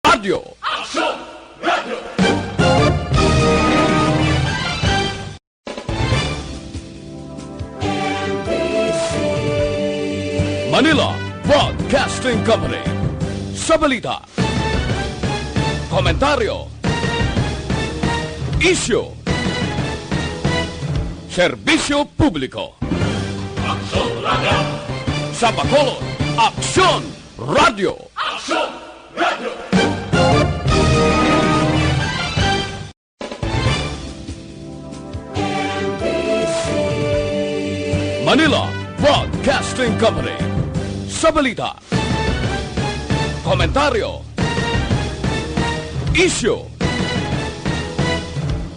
Radio. Action Radio. Manila Broadcasting Company. Sa balita, komentaryo, isyu, serbisyo publiko. Action Radio. Sa Bacolod, Aksyon Radio. Action Radio. Manila Broadcasting Company. Sa balita, komentaryo, isyu,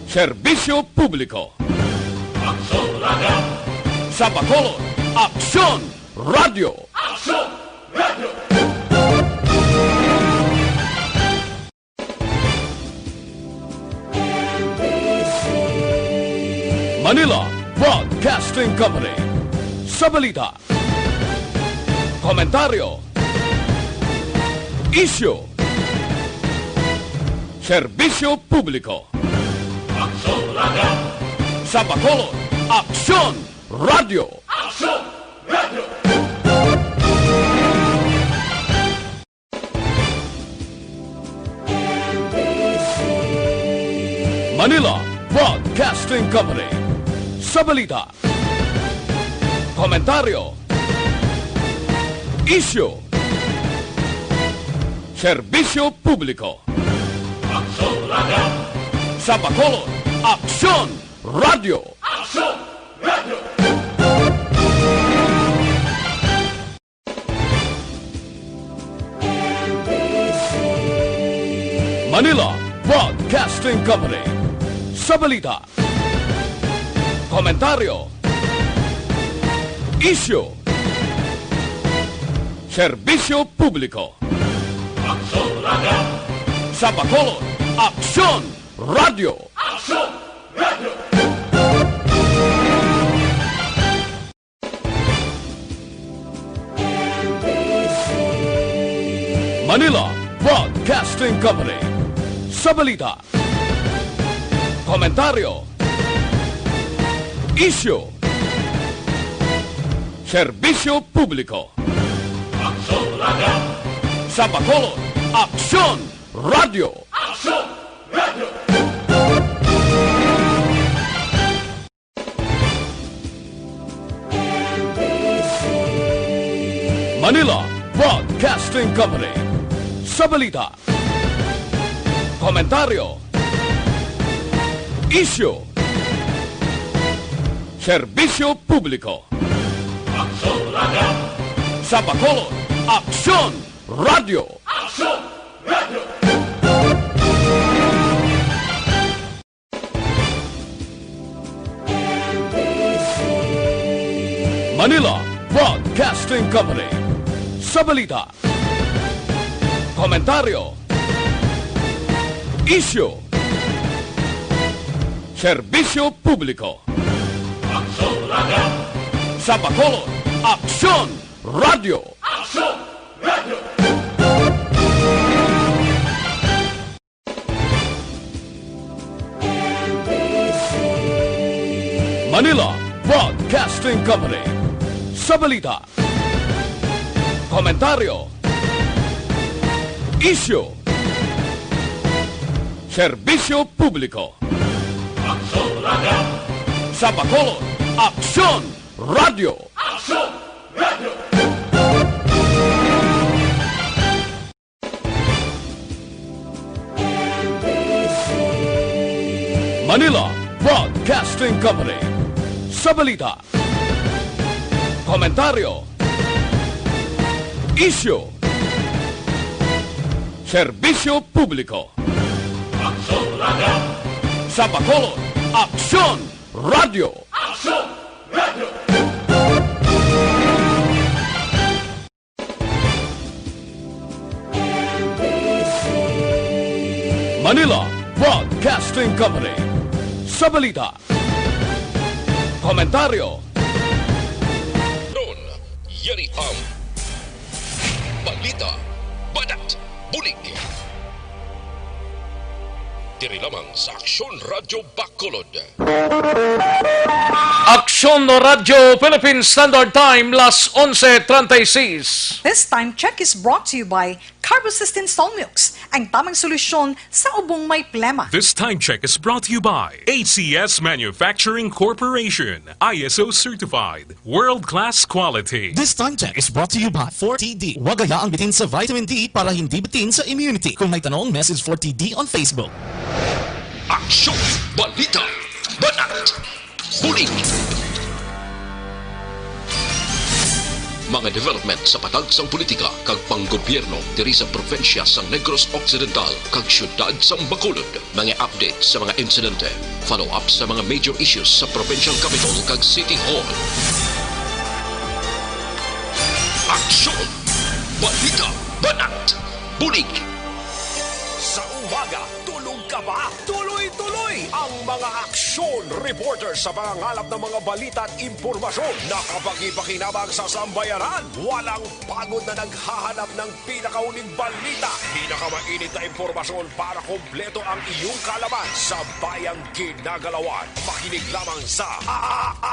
serbisyo publiko. Action Radio. Sa Bacolod, Aksyon Radio. Action Radio. Manila Broadcasting Company. Sa balita, komentaryo, isyu, serbisyo publiko. Action Radio. Sa Bacolod, Aksyon Radio. Action Radio. Manila Broadcasting Company. Sa balita, komentaryo, isyu, serbisyo publiko. Action Radio. Sa Bacolod, Aksyon Radio. Action Radio. Manila Broadcasting Company. Sa balita, komentaryo, isyu, serbisyo publiko. Action Radio. Sa Bacolod, Aksyon Radio. Action Radio. Manila Broadcasting Company. Sa balita, komentaryo, isyu, serbisyo publiko. Action Radio. Sa Bacolod, Aksyon Radio. Action Radio. Manila Broadcasting Company. Sa balita, komentaryo, isyu, serbisyo publiko. Action Radio. Sa Bacolod, Aksyon Radio. Action Radio. Manila Broadcasting Company. Sa balita, komentaryo, isyu, serbisyo publiko. Action Radio. Sa Bacolod, Aksyon Radio. Action Radio. Manila Broadcasting Company. Sa balita, komentaryo, isyu, serbisyo publiko. Action Radio. Sa Bacolod, Aksyon Radio. Action Radio. Manila Broadcasting Company. Sa balita, komentaryo, isyu, serbisyo publiko. Action Radio. Sa Bacolod, Aksyon Radio. Action Radio. Manila Broadcasting Company. Sa balita, komentaryo, Ron, Yeri Balita, Badat, Bulig. diri lamang sa Aksyon Radio Bacolod. Aksyon Radio Philippine Standard Time, las 11:36. This time check is brought to you by Carbosystem Solmux, ang tamang solusyon sa ubong may plema. This time check is brought to you by ACS Manufacturing Corporation, ISO certified, world-class quality. This time check is brought to you by 4TD. Huwag hayaang bitin sa vitamin D para hindi bitin sa immunity. Kung may tanong, message 4TD on Facebook. Aksyon, balita, banat, huling. Mga development sa patagsang politika kag panggobyerno diri sa probinsya sang Negros Occidental kag syudad sang Bacolod. Mga update sa mga insidente, follow-up sa mga major issues sa provincial capital kag City Hall. Aksyon, balita, banat, bulig. Sa umaga, tulog ka ba? Tuloy-tuloy ang mga aksyon reporter sa mga ngalap ng mga balita at impormasyon na kapag-ipakinabang sa sambayanan. Walang pagod na naghahanap ng pinakauling balita. Pinakamainit na impormasyon para kompleto ang iyong kalaman sa bayang ginagalawan. Makinig lamang sa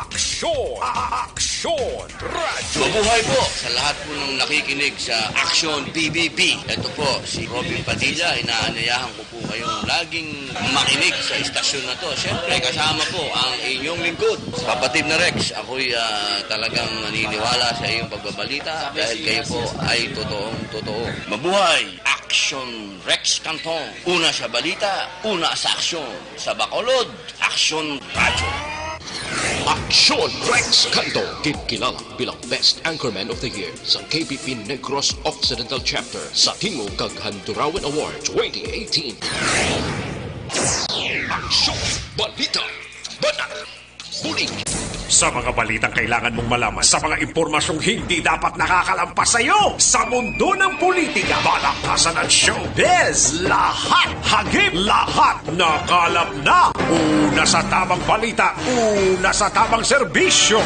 Aksyon! Aksyon Radio! Mabuhay po sa lahat po ng nakikinig sa Aksyon PBB. Ito po si Robin Padilla. Inaanayahan ko po kayong laging makinig sa istasyon na to. Siyempre kasama po ang inyong lingkod. Kapatid na Rex, ako'y talagang naniniwala sa iyong pagbabalita dahil kayo po ay totoong-totoo. Mabuhay! Aksyon Rex Canton. Una sa balita, una sa aksyon. Sa Bacolod, Aksyon Radio. Aksyon Rex Canto, kilala bilang Best Anchorman of the Year sa KBP Negros Occidental Chapter sa Tingog kag Handurawan Award 2018. Aksyon, balita, banat, bulig. Sa mga balitang kailangan mong malaman, sa mga impormasyong hindi dapat nakakalampas sa iyo, sa mundo ng politika, balakasan at showbiz, lahat, hagip, lahat, nakalap na. Una sa tamang balita, una sa tamang serbisyo.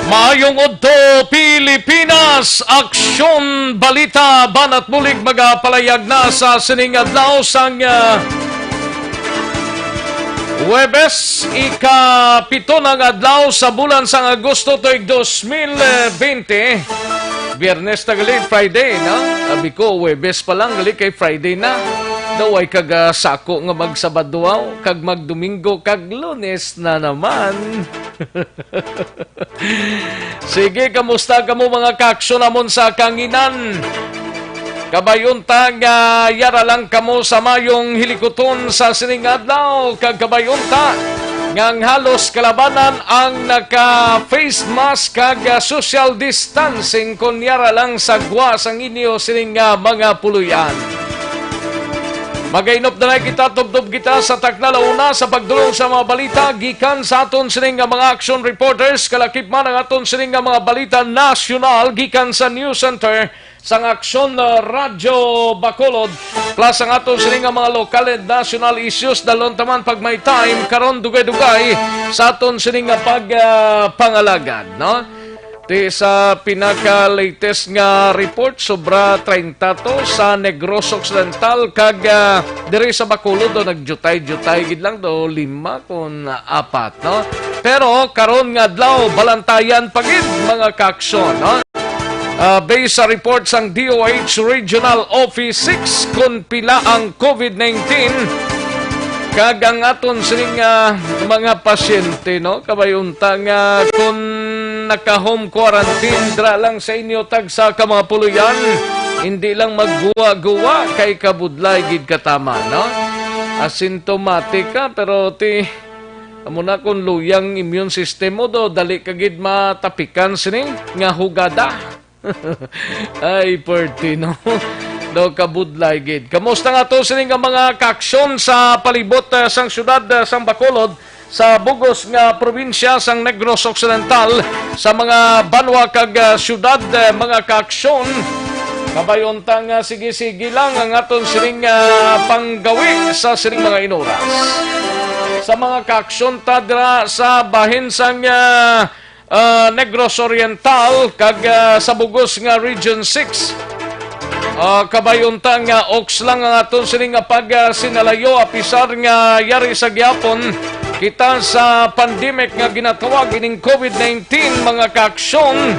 Maayong Udto, Pilipinas! Aksyon, balita, banat bulig magapalayag na sa sining adlaw sang Huwebes, ika-7 ng adlaw sa bulan sang Agosto tuig 2020. Biyernes na gali, Friday, na? Sabi ko, Huwebes pa lang, gali kay Friday na. Daw ay kag sako nga magsabaduaw, kag magdomingo, kag Lunes na naman. Sige, kamusta ka mo mga kaksyon namon sa kanginan? Kabayunta nga yara lang kamo sa mayong hilikoton sa sining adlaw. Kag kabayunta ngang halos kalabanan ang naka-face mask kag social distancing kun yara lang sa gwa sang inyo sining mga puluyan. Magainop na kita, tubdob kita sa taknalauna sa pagdulong sa mga balita gikan sa aton sining mga action reporters kalakip man ang aton sining mga balita nasyonal gikan sa News Center sang Aksyon Radio Bacolod plus ang aton sining mga lokal and national issues dalon taman pag may time karon dugay-dugay sa aton sining pangalagan, no? Di sa pinaka-latest nga report, sobra 30 to sa Negros Occidental kag diri sa Bacolod do nagjutay-jutay gid lang do 5 kun 4, no? Pero karon nga adlaw balantayan pagid mga kaksyon, no? Based sa report sang DOH Regional Office 6 kun pila ang COVID-19 kag ang aton sining mga pasyente, no? Kabayunta nga kung naka-home quarantine dra lang sa inyo tag sa mga puluyan, hindi lang magguwa-guwa kay kabudlay gid katama, no? Asymptomatic ka pero amo na kung luyang immune system mo do dali kagid matapikan sining nga hugada. Ay perti, no? Do kabudlay gid. Kamusta nga to sining mga kaksyon sa palibot sang syudad sang Bacolod sa bugos nga probinsya sang Negros Occidental sa mga banwa kag syudad mga kaaksyon. Kabayontang sige-sige lang ang aton siring panggawi sa siring mga inuras. Sa mga kaaksyon tadra sa bahin sang Negros Oriental kag sa bugos nga Region 6. Kabayunta nga oks lang ang aton sining pag sinalayo apisar nga yari sa gyapon kita sa pandemic nga ginatawag ining COVID-19 mga kaaksyon.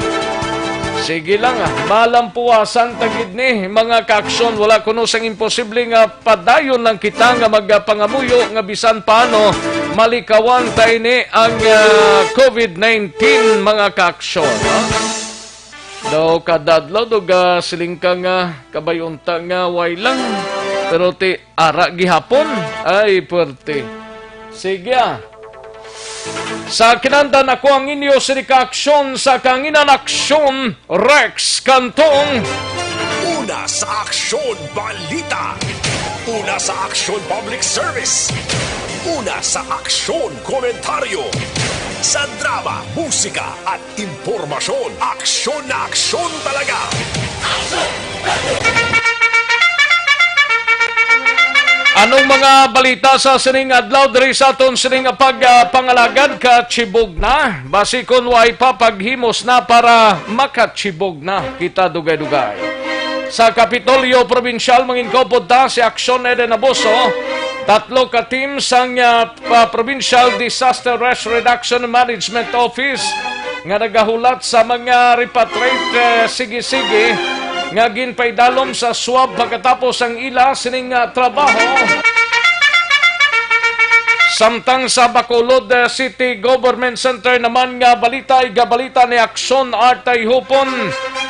Sige lang malampuasan tagid ni mga kaaksyon, wala kuno sang imposible nga padayon lang kita nga magpangamuyo nga bisan paano malikawan tayo ni ang COVID-19 mga kaaksyon. Daw kadadlaw do silingka nga kabayunta nga way lang pero ti ara gihapon ay puwerte. Sige Sa kinandan ako ang inyo sirika aksyon sa kanginan aksyon Rex Cantong. Una sa Aksyon Balita. Una sa Aksyon Public Service. Una sa Aksyon Komentaryo. Sa drama, musika at impormasyon, aksyon na aksyon talaga. Anong mga balita sa sining adlaw diri sa aton sining pagpangalagad ka chibog na? Basikon way pa paghimos na para makachibog na kita dugay-dugay. Sa Kapitolyo Provincial manginkopod ta si Aksyon Eden Abuso. 3 ka team sang Provincial Disaster Risk Reduction Management Office nga nagahulat sa mga repatriate sige-sige nga ginpaydalom sa swab pagkatapos ang ila sining trabaho. Samtang sa Bacolod City Government Center naman nga balita ni Aksyon Artay Hupon.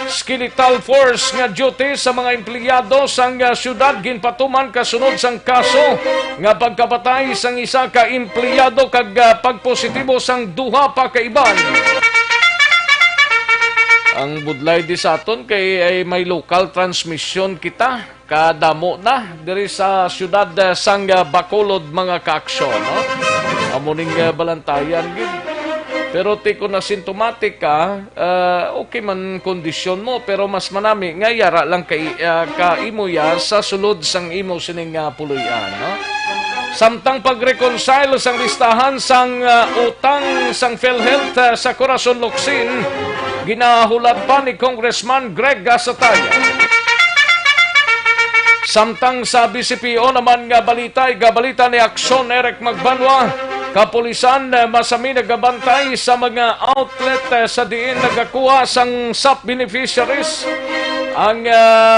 Skeletal force nga duty sa mga empleyado sang syudad ginpatuman kasunod sang kaso nga pagkapatay sang isa ka empleyado kag pagpositibo sang duha pa ka iban. Ang budlay di sa aton kay ay may local transmission kita kadamo na diri sa syudad sang Bacolod mga kaaksyon, no? Amuning balantayan gid. Pero ti ko na sintomatic ka, okay man kondisyon mo, pero mas manami nga yara lang ka imo ya sa sulod sang imo sining puluyan, no? Samtang pag-reconcile sang listahan sang utang sang PhilHealth sa Corazon Locsin, ginahulat pa ni Congressman Greg Gasataya. Samtang sa BCPO naman nga balita ni Aksyon Eric Magbanwa, kapulisan masami nagabantay sa mga outlet sa diin nagakuha sang SAP beneficiaries. Ang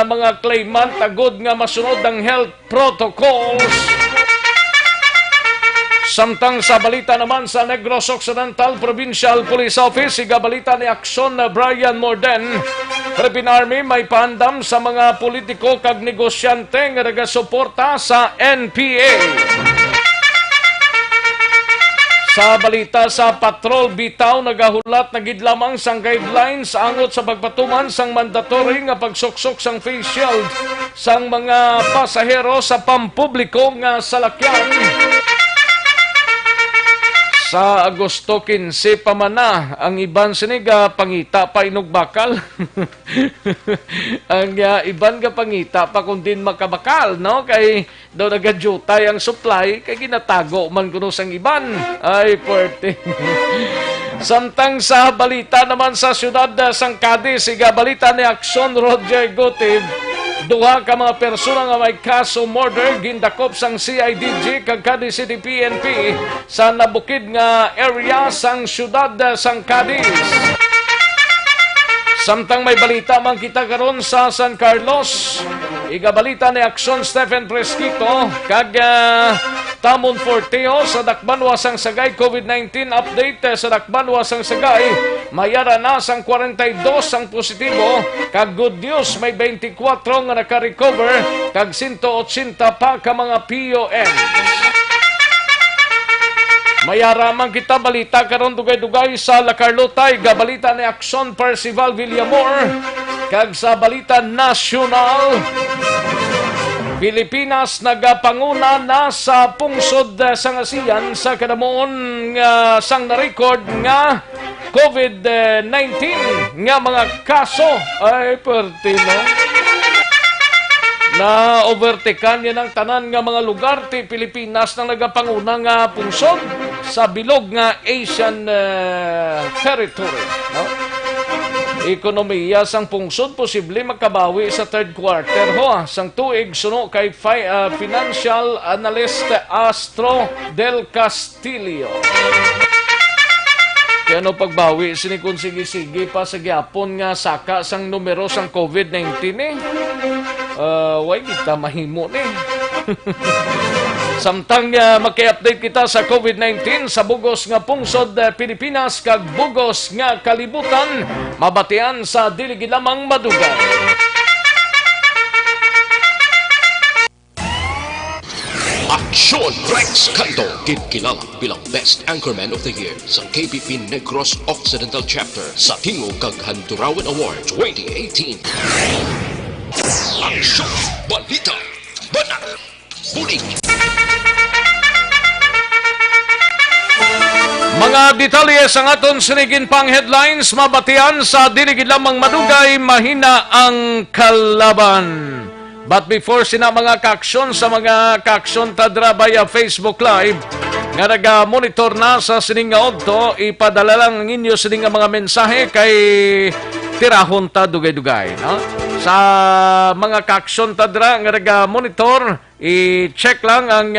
mga claimant agod nga masunod ang health protocols. Samtang sa balita naman sa Negros Occidental Provincial Police Office, igabalita ni Aksyon Brian Morden. Philippine Army may paandam sa mga politiko kag negosyante nga nagasuporta sa NPA. Sa balita sa Patrol Bitaw, nagahulat na gid lamang sang guidelines angot sa pagpatuman sang mandatory nga pagsuksok sang face shield sang mga pasahero sa pampubliko nga salakyan. Sa Agosto 15 pa man na, ang iban siniga pangita pa inugbakal. Ang iban ka pangita pa kung din makabakal, no? Kay daw nagadyutay ang supply, kay ginatago man kuno sang iban. Ay, puwerte. Samtang sa balita naman sa siyudad sang Cadiz, siga balita ni Aksyon Roger Gutib, duha ka mga persona nga may kaso murder gindakop sang CIDG kag Cadiz City PNP sa nabukid nga area sang siyudad sang Cadiz. Samtang may balita man kita karon sa San Carlos, igabalita ni Aksyon Stephen Fresquito kag Tamon Forteo sa Dakbanwa sang Sagay COVID-19 update sa Dakbanwa sang Sagay. Mayara na sang 42 ang positibo kag good news may 24 nga naka-recover kag 180 pa ka mga PON. Mayaraman kita balita karon dugay-dugay sa La Carlota, gabalita ni Aksyon Percival Villamor kag sa balita nasyonal. Pilipinas nagapanguna na sa pungsod sa ngasiyan sa kadamuon nga sang na-record nga COVID-19 nga mga kaso ay pertino na overtaken yan ang tanan nga mga lugar ti Pilipinas na nagapanguna nga pungsod sa bilog nga Asian territory, no? Ekonomiya sang pungsod posible makabawi sa third quarter sang tuig suno kay financial analyst Astro del Castillo. Kaya no pagbawi sini kun sige pa sa gyapon nga saka sang numero sang COVID-19 way kita mahimo ni. Samtang maki-update kita sa COVID-19 sa bugos nga pungsod Pilipinas kag bugos nga kalibutan, mabatian sa dili gid lamang madugay. Aksyon Rex Canto, kilala bilang Best Anchorman of the Year sa KBP Negros Occidental Chapter sa Tingog kag Handurawan Award 2018. Aksyon, balita, banat, puling. Mga detalye sa aton sinigin pang headlines, mabatian sa dili gid lamang madugay, mahina ang kalaban. But before sina mga kaaksyon sa mga kaaksyon tadra via Facebook Live, nga naga-monitor na sa sining nga odto, ipadala lang ninyo sining nga mga mensahe kay tirahon ta dugay-dugay, no? Sa mga kaaksyon tadra nga naga-monitor, i-check lang ang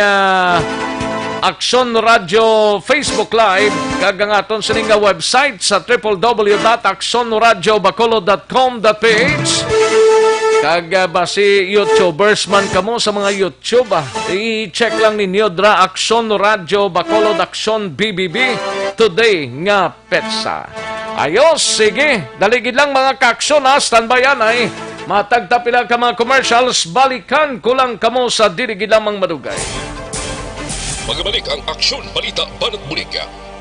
Aksyon Radio Facebook Live kag ang aton sining nga website sa www.aksonradiobacolod.com.ph. Kag basi YouTubers man kamo sa mga YouTube, i-check lang ninyo dra Aksyon Radio Bacolod, Aksyon BBB today nga petsa. Ayos, sige, daligid lang mga kaaksyon ha, standby yan ay matagtapila ka mga commercials, balikan kulang kamo sa dirigid lamang madugay. Magbalik ang Aksyon Balita Banat Bulig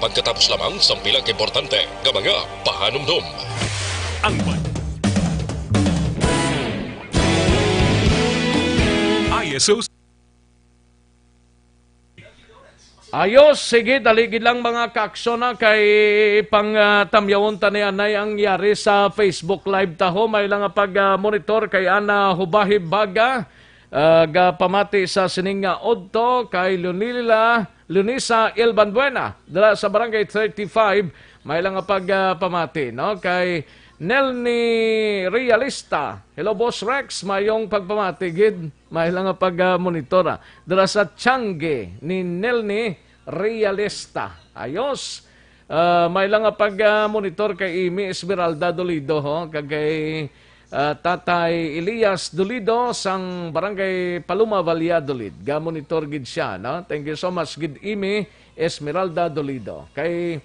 pagkatapos lamang sa pilang importante nga mga pahanumdum. Ang ISO. Ayos, sige, daligid lang mga kaaksyon na kay pang tamyawon tanianay ang yari sa Facebook Live taho. May lang pag-monitor kay Ana Hubahib Baga. Pamati sa sininga odto kay Lunisa Ilbanbuena dala sa barangay 35, may lang pamati, no? Kay Nelny Realista, hello Boss Rex, mayong pagpamati gid, may lang monitora dala sa Tiangge ni Nelny Realista. Ayos, may lang monitor kay Imi Esmeralda Dolido kay Tatay Elias Dolido sang barangay Paluma Valladolid. Ga-monitor gid siya, no? Thank you so much gid Imi Esmeralda Dolido. Kay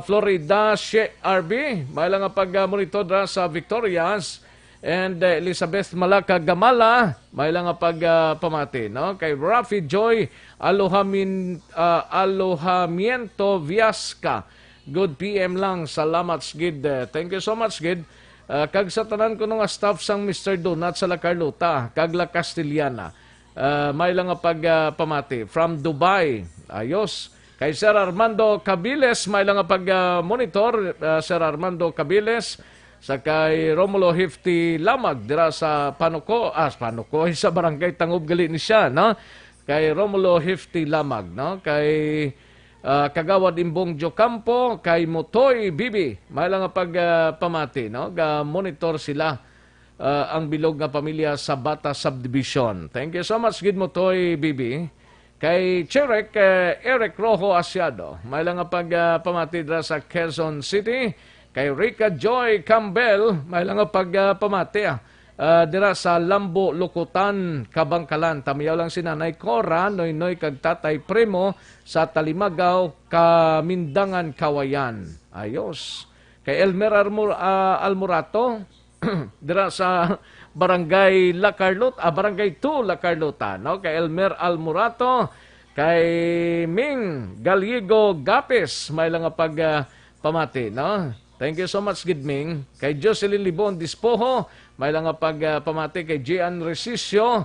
Florida She RB, may lang pag-monitor sa Victorias, and Elizabeth Malaka Gamala, may lang pamati, no? Kay Rafi Joy Alohamiento Viasca. Good PM lang. Salamat gid. Thank you so much gid. Kag sa tanan ko nga staff sang Mr. Donut sa La Carlota, kag La Castellana, may lang pamati from Dubai. Ayos. Kay Sir Armando Cabiles, may lang monitor Sir Armando Cabiles, sa kay Romulo Hifti Lamag dira sa Panuco, sa barangay Tangob gali ni siya, no? Kay Romulo Hifti Lamag, no? Kay Kagawad Imbong Jocampo, kay Motoy Bibi, may lang pamati, no? Ga-monitor sila ang bilog nga pamilya sa Bata Subdivision. Thank you so much, gid Motoy Bibi. Kay Cherek Eric Rojo Asiado, may lang pamati dra sa Quezon City. Kay Rica Joy Campbell, may lang pamati dira sa Lambo, Lukutan, Kabangkalan. Tamiyaw lang si Nanay Cora, Noynoy kag Tatay Primo sa Talimagaw, Kamindangan, Kawayan. Ayos. Kay Elmer Almorato, dira sa Barangay La Carlota, Barangay 2 La Carlota, no? Kay Elmer Almorato, kay Ming Galiego Gapes, may lang pamati, no? Thank you so much, Gidming. Kay Jocelyn Libon Dispoho, may lang pamati kay Gian Resisio,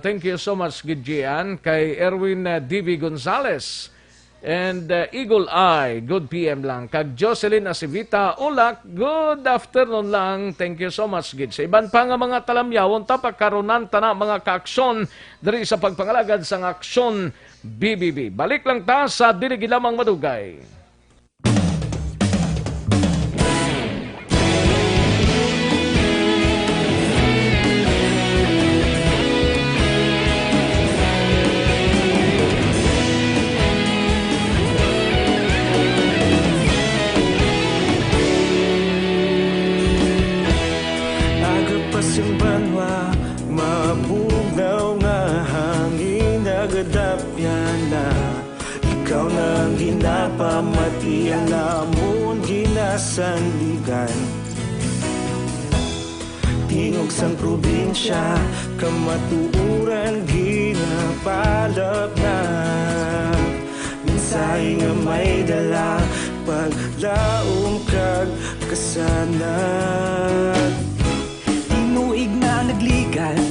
Thank you so much, Gidjian. Kay Erwin D.B. Gonzales. And Eagle Eye, good PM lang. Kag Jocelyn Acivita, Ulak, good afternoon lang. Thank you so much, Gid. Sa iban pa nga mga talamyawon, tapagkaronan ta na mga kaaksyon diri sa pagpangalagad sa aksyon BBB. Balik lang ta sa Dinigi Lamang Madugay. Agapasang banwa, mapugnaw nga hangin nagadapyan na. Ikaw na ang ginapamatian namon ginasanligan. Tingog sang probinsya, kamatuuran ginapalap na. Minsay nga may dala, paglaom kag kasanag. Tinuig na nagligan,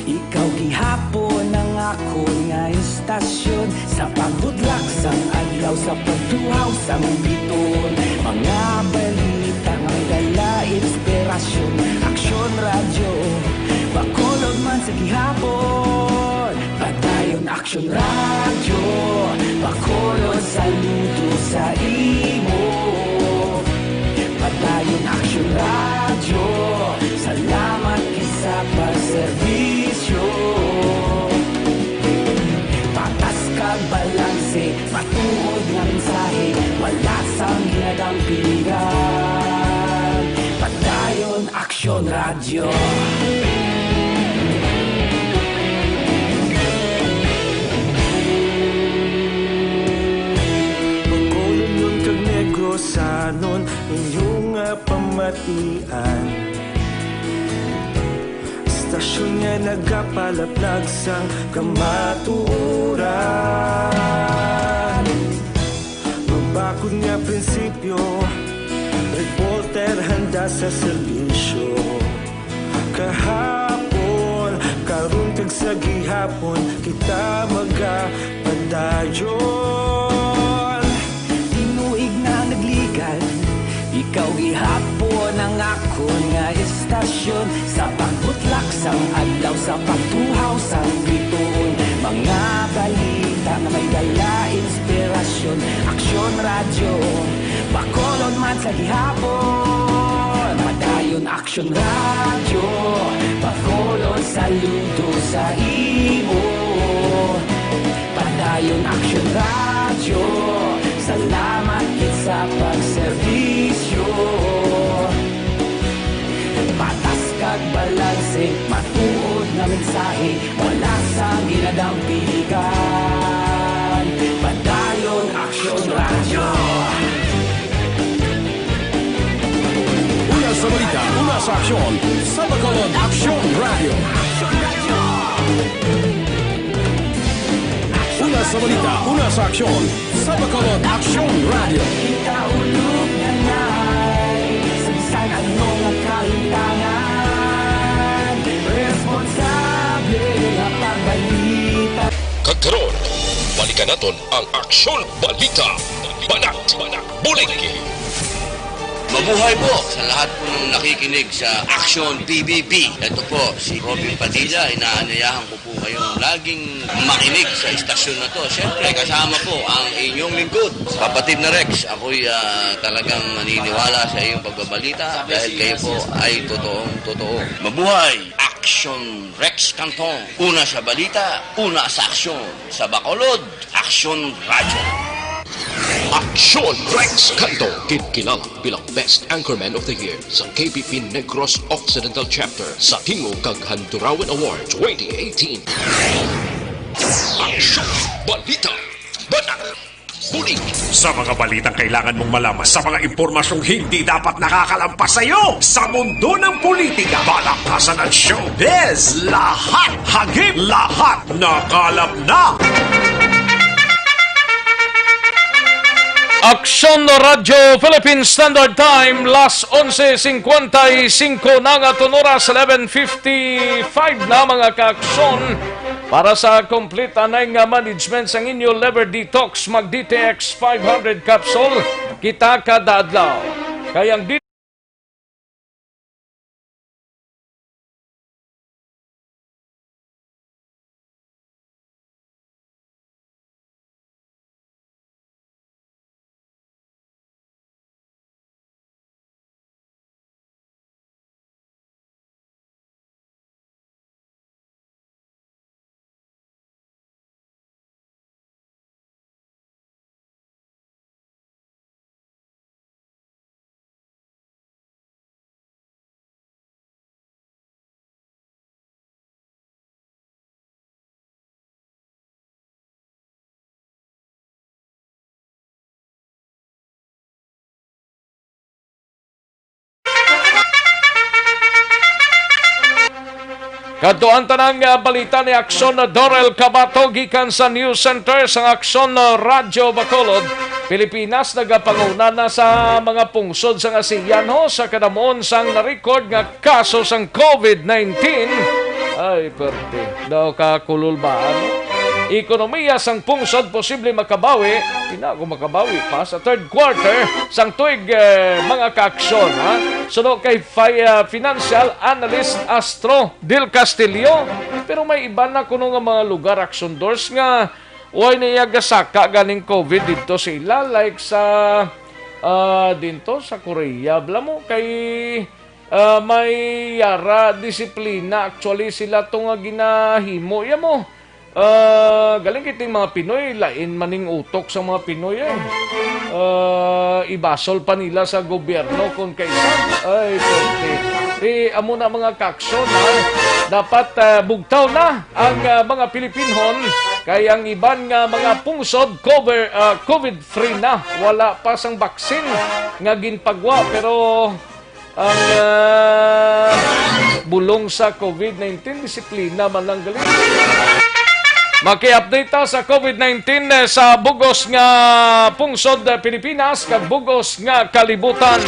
ikaw gihapon ang ako nga istasyon. Sa pagbudlak sang adlaw, sa pagtuhaw sang biton. Mga balita nga dala inspirasyon. Aksyon radyo, bakolod man sa gihapon. Padayon aksyon radyo, bakolod saludo sa imo. Padayon aksyon radyo, salamat kisa pagserbisyo. Patas kag balanse, matuod nga mensahe, wala sang ginadampingan. Padayon aksyon radyo. Pagkulong nun kag negrosanon, inyong nga pamatian. Istasyon nga nagapalaplag sang kamatuuran. Mabakod nga prinsipyo, reporter handa sa serbisyo. Kahapon, karon kag sa gihapon, kita magapadayon. Tinuig na nagligan, ikaw gihapon ang ako nga istasyon. Sa pagbutlak sang adlaw, sa pagtuhaw sang biton. Mga balita na may dala inspirasyon. Aksyon radyo, bakolod man sa gihapon. Padayon aksyon radyo, bakolod saludo sa imo. Padayon aksyon radyo, salamat kit sa pagserbisyo. Patas kag balanse, matuod na mensahe, wala sa ginadampigan. Padayon aksyon radyo. Una sa balita, una sa aksyon, sa Bacolod Aksyon Radio. Una sa balita, una sa aksyon, sa Bacolod Aksyon Radio. Ikaulog na na'y sa bisan anong nakahintangan. Responsable na pagbalita. Kagkaroon, balikan naton ang Aksyon Balita. Banat, bulig. Mabuhay po sa lahat po ng nakikinig sa Aksyon PBB. Ito po si Robin Padilla. Inaanyayahan ko po kayong laging makinig sa istasyon na to. Siyempre kasama po ang inyong lingkod, kapatid na Rex. Ako'y talagang naniniwala sa iyong pagbabalita dahil kayo po ay totoo. Mabuhay! Aksyon Rex Canton. Una sa balita, una sa aksyon. Sa Bacolod, Aksyon Radyo. Aksyon Rex Canto, kilala bilang Best Anchorman of the Year sa KBP Negros Occidental Chapter sa Tingog kag Handurawan Award 2018. Aksyon Balita. Banat. Bulig. Sa mga balitang kailangan mong malaman, sa mga impormasyong hindi dapat nakakalampas sa iyo, sa mundo ng politika, palakasan at showbiz, lahat hagip, lahat nakalap na. Aksyon Radyo Philippine Standard Time, las 11:55 na nga oras, 11:55 na mga kaaksyon. Para sa complete anay nga management sang inyo liver detox, mag-DTX 500 capsule, kita kada adlaw. Kayang Kadtuan tanang balita ni Aksyon Dorel Cabato gikan sa News Center sa Aksyon Radyo Bacolod. Pilipinas nagapanguna na sa mga pungsod sa ASEAN sa kadamon sang na-record nga kaso sang COVID-19. Ay, perte. Daw kakulul ba? Ekonomiya sang pungsod posible makabawi, pinago makabawi pa sa third quarter sang tuig mga kaaksyon. Suno kay financial analyst Astro Del Castillo. Pero may iba na kuno nga mga lugar aksondors nga way niya gasaka ganing COVID dito sa ila, like sa dinto sa Korea. Bla mo kay may yara disiplina actually sila to nga ginahimo ya mo. Galing kiting mga Pinoy, lain maning utok sa mga Pinoy ibasol pa nila sa gobyerno kung kaisan. Ay, amo na mga kaksyon dapat bugtaw na ang mga Pilipinhon kaya ang iban nga mga pungsod COVID-free na. Wala pa sang baksin nga ginpagwa pero ang bulong sa COVID-19 disiplina man lang galing. Maki-update ta sa COVID-19 sa bugos nga pungsod Pilipinas kag bugos nga kalibutan.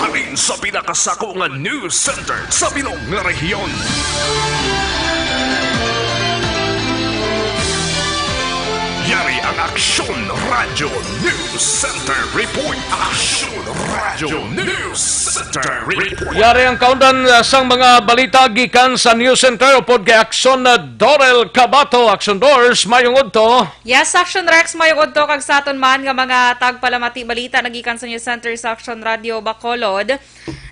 Alin sa pinakasako nga news center sa Bilog nga rehiyon. Yari ang Aksyon Radyo News Center Report. Aksyon Radyo News Center Report. Yari ang kaundan sang mga balita gikan sa News Center upod kay Aksyon Dorel Cabato. Aksyon Doors, mayong udto. Yes, Aksyon Rex, mayong udto kag saton man nga mga tagpalamati balita nagikan sa News Center sa Aksyon Radio Bacolod.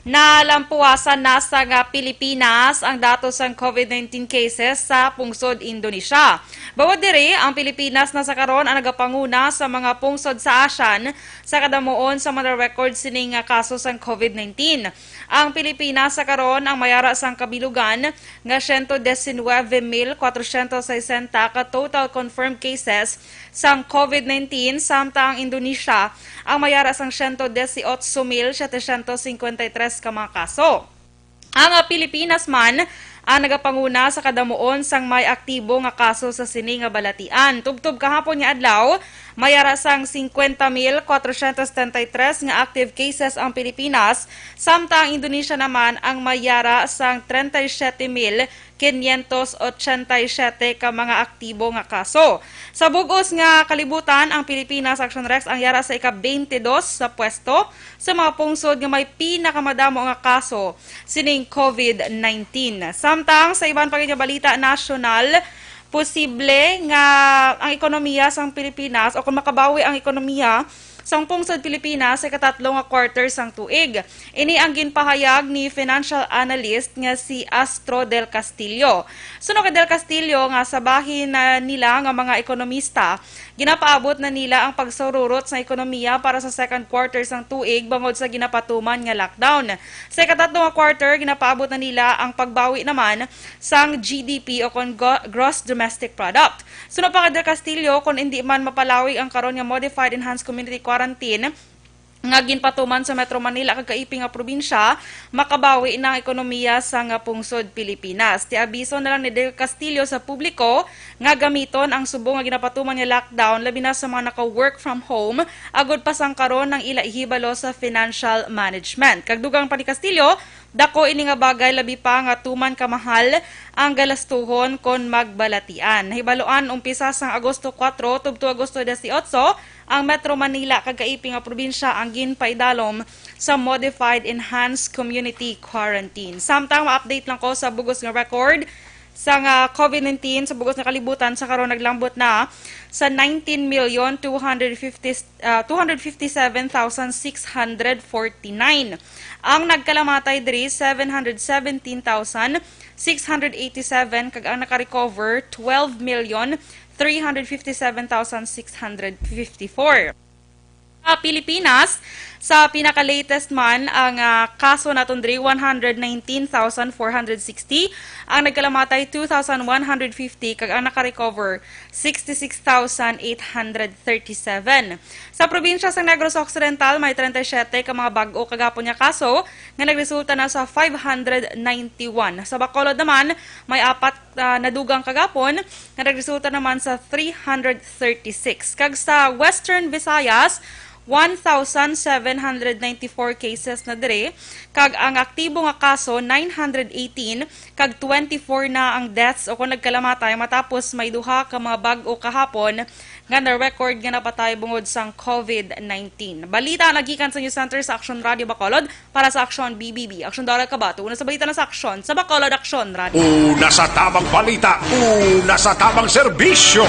Nalampuasan na sa Pilipinas ang datos ng COVID-19 cases sa pungsod Indonesia. Bawod diri, ang Pilipinas na sa karon ang nagapanguna sa mga pungsod sa ASEAN sa kadamuon sa mga record sining kaso sang COVID-19. Ang Pilipinas sa karon ang mayara sang kabilugan nga 119,460 ka total confirmed cases sang COVID-19 samtang Indonesia ang mayara sang 118,753 ka mga kaso. Ang Pilipinas man ang nagapanguna sa kadamuon sang may aktibo nga kaso sa sini nga balatian. Tubtob kahapon nga adlaw, mayara sang 50,473 nga active cases ang Pilipinas, samtang Indonesia naman ang mayara sang 37,587 ka mga aktibo nga kaso. Sa bugos nga kalibutan, ang Pilipinas Action Rex ang yara sa ika-22 sa pwesto sa mga pungsod nga may pinakamadamo nga kaso sining COVID-19. Samtang sa iban pa nga balita nasyonal, posible nga ang ekonomiya sang Pilipinas o kung makabawi ang ekonomiya sang pungsod Pilipinas sa ikatatlo nga quarter sang tuig. Ini ang ginpahayag ni financial analyst nga si Astro Del Castillo. Suno kay Del Castillo nga sa bahin nila nga mga ekonomista, ginapaabot na nila ang pagsururot sa ekonomiya para sa second quarter sang tuig bangod sa ginapatuman nga lockdown. Sa ikatatlo nga quarter, ginapaabot na nila ang pagbawi naman sang GDP o kon Gross Domestic Product. Suno pa kay Del Castillo, kung hindi man mapalawi ang karon nga Modified Enhanced Community Quarantine nga ginpatuman sa Metro Manila kag kaiping nga probinsya makabawi ng ekonomiya sa nga pungsod Pilipinas. Ti abiso na lang ni Del Castillo sa publiko nga gamiton ang subong nga ginapatuman nga lockdown labi na sa mga naka-work from home agod pa sang karon ng ila ihibalo sa financial management. Kag dugang pa ni Castillo, dako ini nga bagay labi pa nga tuman kamahal ang galastuhon kon magbalatian. Hibaloan umpisa sang Agosto 4 tubto Agosto 18 ang Metro Manila kag kaiping nga probinsya ang ginpaidalom sa modified enhanced community quarantine. Samtang ma-update lang ko sa bugos nga record sa nga COVID-19 sa bugos nga kalibutan sa karon naglambot na sa 19,257,649. Ang nagkalamatay diri 717,687 kag ang naka-recover 12,357,654. Pilipinas, sa pinaka-latest man, ang kaso naton diri 119,460, ang nagkalamatay 2,150, kag ang naka-recover 66,837. Sa probinsya sa Negros Occidental, may 37 ka mga bag-o kagapon nga kaso nga nagresulta na sa 591. Sa Bacolod naman, may 4 nadugang kagapon nga nagresulta naman sa 336. Kag sa Western Visayas, 1,794 cases na dire, kag ang aktibo nga kaso 918, kag 24 na ang deaths o kung nagkalamatay matapos may duha ka mga bag-o kahapon nga na-record nga napatay bungod sang COVID-19. Balita nagikan sa News Center sa Action Radio Bacolod para sa Action BBB. Action Dora Kabato, una sa balita na sa Action sa Bacolod Action Radio. Una sa tamang balita, una sa tamang serbisyo.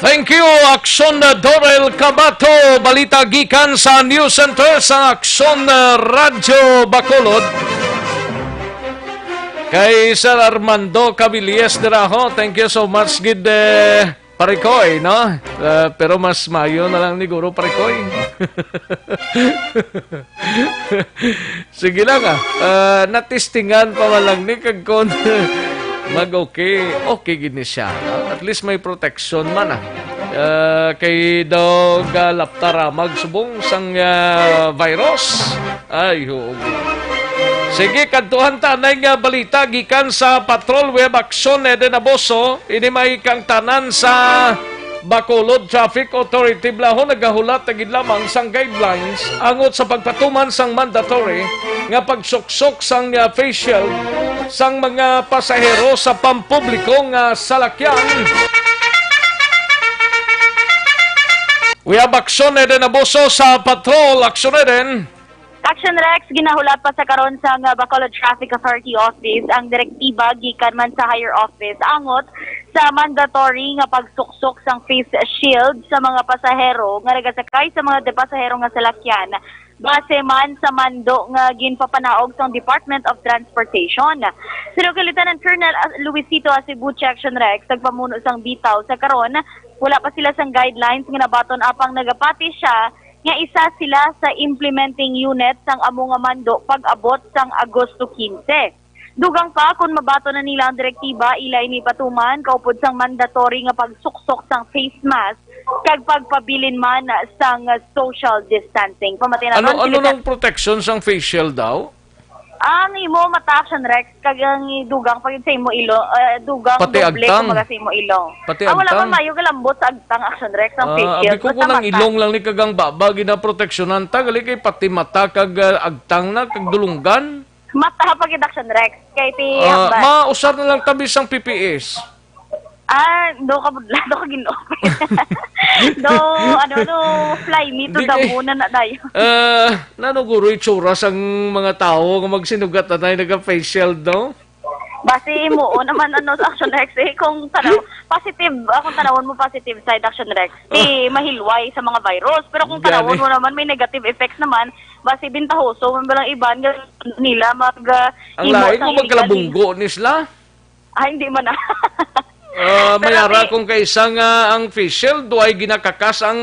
Thank you, Action Dorel Cabato. Balita gikan sa News Center sa Action Radio Bacolod. Kay Sir Armando Cabilies diraho. Thank you so much, gid Parikoy, no? Pero mas mayo na lang ni Guro Parikoy. Sige lang natistingan pa man lang ni kag kon okay gini siya. At least may protection man kay daw galaptara magsubong sang virus. Ay, sige, kantuhan tanay nga balita gikan sa Patrol Web Action Eden Aboso. Ini may kang tanan sa Bacolod Traffic Authority blahon nagahulat tagid lamang sang guidelines angot sa pagpatuman sang mandatory nga pagsuksok sang face shield sang mga pasahero sa pampublikong salakyan. We have Action Eden Aboso sa Patrol. Action Eden. Action Rex, ginahulat pa sa karon sa Bacolod Traffic Authority Office ang direktiba gikan man sa higher office angot sa mandatory nga pagsuksok sang face shield sa mga pasahero nga nagasakay sa mga pasahero nga salakyan base man sa mando nga ginpapanaog sa Department of Transportation. Sinukilitan ng Colonel Luisito Acebuche, Action Rex, nagpamuno sang bitaw sa karon wala pa sila sang guidelines nga nabaton apang nagapati siya nga isa sila sa implementing unit sang amo nga mando pag-abot sang Agosto 15. Dugang pa kung mabato na nila ang direktiba ilay ni patuman kaupod sang mandatory nga pagsuksok sang face mask kag pagpabilin man sang social distancing. Ano nang protection sang facial daw? Ang imo mata, Action Rex, kag ang dugang pag sa imo ilong, dugang pati doble agtang. kumaga sa imo ilong. Pati wala agtang. man mayo galambot sa agtang, Action Rex ang face shield. Abi ko nang ilong lang ni kagang baba ginaproteksyonan ta gali kay pati mata kag agtang na kag dulunggan. Mata pa gid, Action Rex kay ti mausar na lang tabi sang PPS. Do ka ginoo. Fly me to the moon na dayo. Nanuguro itsura sang mga tao nga magsinugat na tayo nag-face shield, no? Base mo naman Action Rex kung tanaw positive, kung tanawon mo positive side, Action Rex, mahilway sa mga virus. Pero kung tanawon mo naman may negative effects naman, base bintahoso man balang iban nila ang lahi mo magkalabunggo ni sila. Hindi man na. Mayara kung kaisa nga ang facial duay ginakakas ang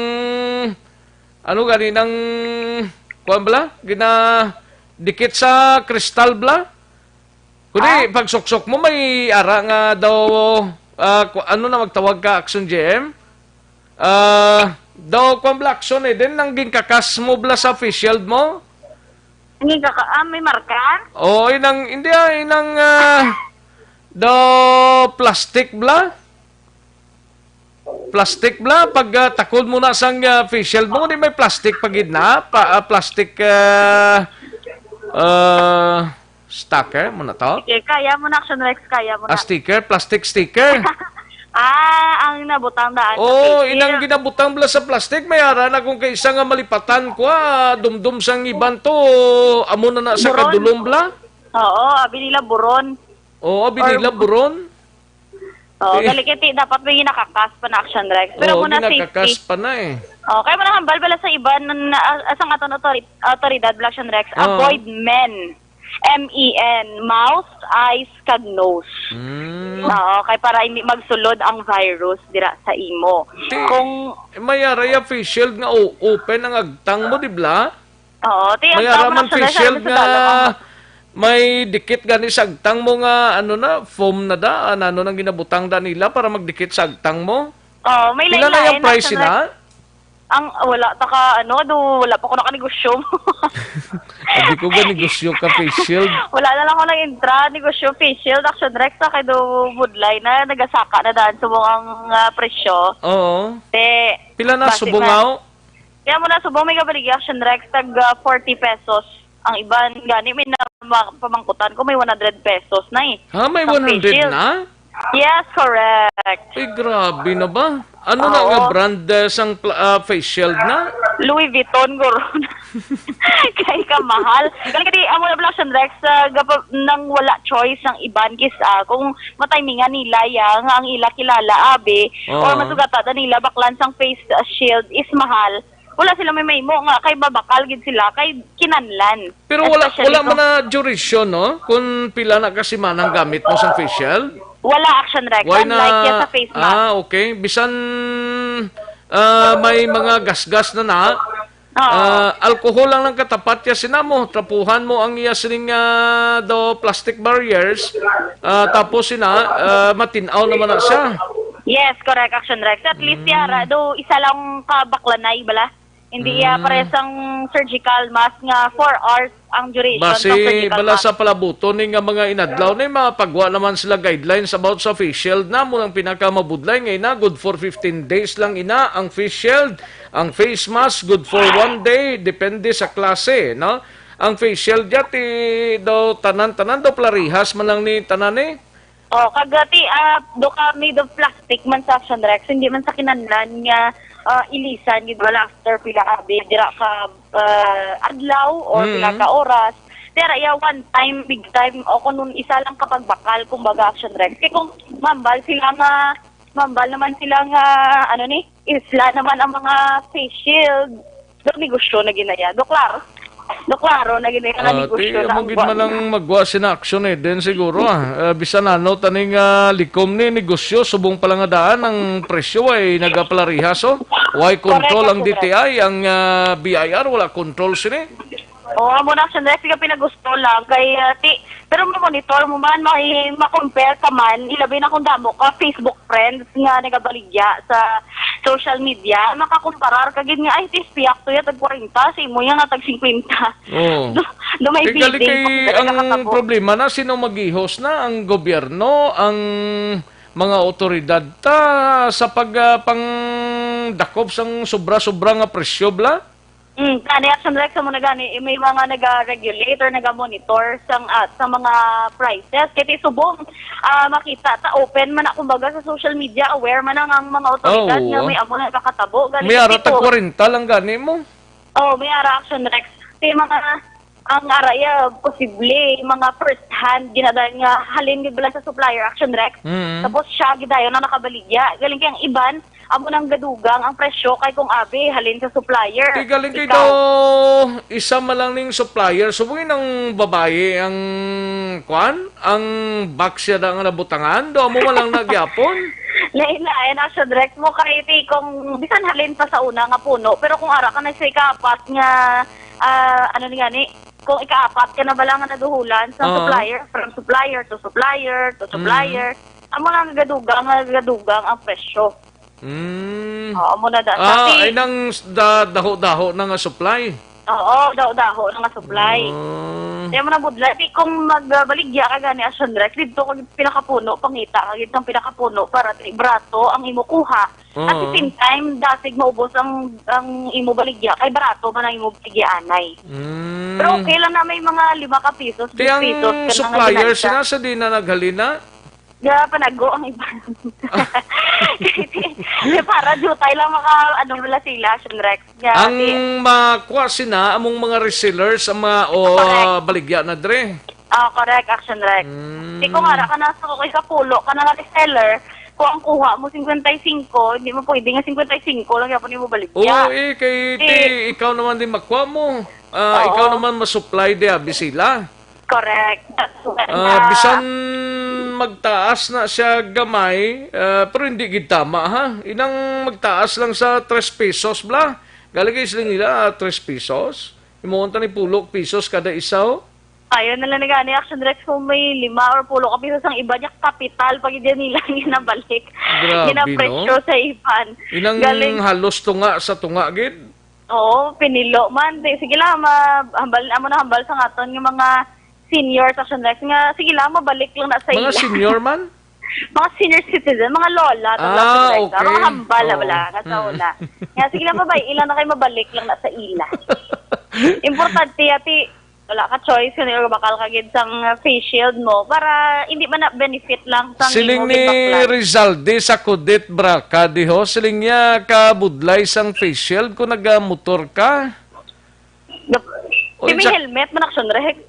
ganinang kuan bala gina dikit sa kristal bala kundi pagsuksok mo may ara nga daw na magtawag ka Action GM daw kung action din nang ginkakas mo bla sa face shield mo? Hindi ka may marka? O, hindi daw plastic bla? Plastic bla? Pag takod mo na sang face shield mo, di may plastic pagid na? Plastic, sticker mo na to? Sige, kaya mo na, Action Rex, kaya mo na. Sticker? Plastic sticker? Ang nabutang daan. Inang ginabutang bla sa plastic, may ara na kung kaisa nga malipatan ko, dumdum sang iban to, amo na sa Buron. kadulom bla? Oo, abi nila buron. Oo, binila buron. Oo, galikiti, dapat may ginakakas pa na Action Rex. Pero muna ginakakas safety. pa na eh. Kaya mo na hambal bala sa iban, asang aton autoridad, Action Rex, avoid men. M-E-N, mouth, eyes, kag nose. Oo, kaya para hindi magsulod ang virus dira sa imo. Kung may araya face shield nga open ang agtang mo, di bla? Oo, may araman face shield nga may dikit gani sa agtang mo nga foam na da, ano nang ginabutang da nila para magdikit sa agtang mo. Oo, may lain-lain. Pila na yung price na? Wala wala pa ko nakanegosyo. Hindi ko negosyo ka face shield. Wala na lang ako nag-intra, negosyo face shield, Action Rex, kay do woodline na nagasaka na daan subong ang presyo. Oo. Pila na subungaw? Kaya mo na subong may kabaligi, Action Rex, tag 40 pesos. Ang iban gani may pamangkutan ko may 100 pesos na eh. May 100 na? Yes, correct. Grabe na ba? Ano na nga brand sang face shield na? Louis Vuitton, guro. Kaya ka mahal. Kasi amo na Action Rex, nang wala choice ang iban kisa. Kung matimingan nila ang ila kilala abe, or masugata nila baklan sang face shield is mahal. Wala sila may mo nga kay babakal gid sila kay kinanlan. Pero wala man na duration no kung pila na kasi manang gamit mo sa facial? Wala Action Rex. Unlike yan sa face mask. Okay. Bisan may mga gasgas na alcohol lang ng katapat ya sinamo. Trapuhan mo ang iya sining do plastic barriers. Tapos matinaw naman na siya. Yes, correct Action Rex. At least yara do isa lang kabaklanay bala. Hindi paresang surgical mask nga 4 hours ang duration base ng surgical bala mask. sa palabuto ni nga mga inadlaw na mga pagwa naman sila guidelines about sa face shield na mo ang pinakamabudlay ngayon na good for 15 days lang ina ang face shield. Ang face mask good for 1 day depende sa klase, no? Ang face shield yati daw tanan-tanan daw parehas man lang ni tanan eh. Kagati do ka made of plastic man sa Action Rex, hindi man sa kinanlan nga ilisan gid wala after pila ka dira ka adlaw or pila ka oras. Pero one time, big time, o kung isa lang kapag bakal, kumbaga Action Rex. Kaya kung mambal naman sila nga, isla naman ang mga face shield. Do negosyo na ginaya. Do klaro na ginaya nga negosyo na. Among man lang magwa sina action din siguro bisan taning likom ni negosyo subong pala nga daan ang presyo ay nagapalarihas why control ang DTI ang BIR wala control sini. Amo na Action Rex ka pinagusto lang kay pero monitor mo man ma-compare ka man ilabi na kung damo ka Facebook friends nga nagabaligya sa social media makakumparar ka gid nga ay tispiak to ya tag 40 sa imo ya nga tag 50. Do may building ang problema na sino mag-host na ang gobyerno ang mga otoridad sa pagpangdakop sang sobra-sobra nga presyo bla. Kani Action Rex mo na gani may mga naga-regulator, naga-monitor sa mga prices. Kaya subong makita ta open man kumbaga sa social media aware man ang mga otoridad nga may amo na kakatabo gani. May ara tag 40 lang gani mo. May ara Action Rex. Kay mga ang araya posible mga first hand ginadan nga halin gid bala sa supplier Action Rex. Tapos siya gidayon na nakabaligya. Galing kay ang iban amo nang gadugang ang presyo kay kung abi halin sa supplier. Galing kay isa man lang ning supplier subungin ng babae ang ang box siya nga nabutangan do mo man lang nagyapon. Lain-lain Action Rex mo kay kung bisan halin pa sa una nga puno pero kung ara ka na sa ikapat nga kung ikaapat ka na bala nga naduhulan sa supplier from supplier to supplier to supplier amo lang gadugang ang presyo. Oo, muna da. Kasi, ay nang daho-daho na nga supply. oo, daho na nga supply. Kaya mo na budlay, kung magbaligya ka gani Action Rex, dito kung pinakapuno, pangita ka dito ang pinakapuno para brato ang imukuha. At the same time, dasig maubos ang imo baligya, kay brato man ang imo baligyaanay. Pero okay lang na may mga 5 ka pisos, 10 Kaya pisos. ang supplier, sinasa di na naghalina? Panago ang iba. Para jutay lang wala sila, Action Rex. Ang makuha sina, among mga resellers, ang mga baligya na dre. Correct, Action Rex. Di ko nga, ka nasa ko kay kapulo, ka na reseller, kung ang kuha mo 55, hindi mo pwede nga 55 lang yapon mo baligya. Oo, kay ikaw naman din makuha mo. Ikaw naman masupply di sila. Correct. Bisan magtaas na siya gamay, pero hindi gid tama ha. Inang magtaas lang sa 3 pesos bla. Galigay sila nila 3 pesos. Imonta ni pulok pesos kada isaw. Ayun na lang nagani Action Rex kung may 5 or 10 ka pesos ang iba niya kapital pag hindi nila ginabalik. Ginapresyo sa iban. Inang halos tunga sa tunga gid. Oo, pinilo man. Sige lang, hambal sa ngaton yung mga senior Action Rex nga, sige lang, mabalik lang na sa ila. Mga senior man? Mga senior citizen, mga lola, okay. Mga hambal na wala, kasauna. Nga, sige lang, ilan na kayo mabalik lang na sa ila. Importante, ati, wala ka choice kung bakal kagid sang face shield mo para hindi man na benefit lang sang siling ni Rizalde sa Kudet Braca diho, siling niya ka budlay sang face shield kung nagamotor ka. May helmet man Action Rex.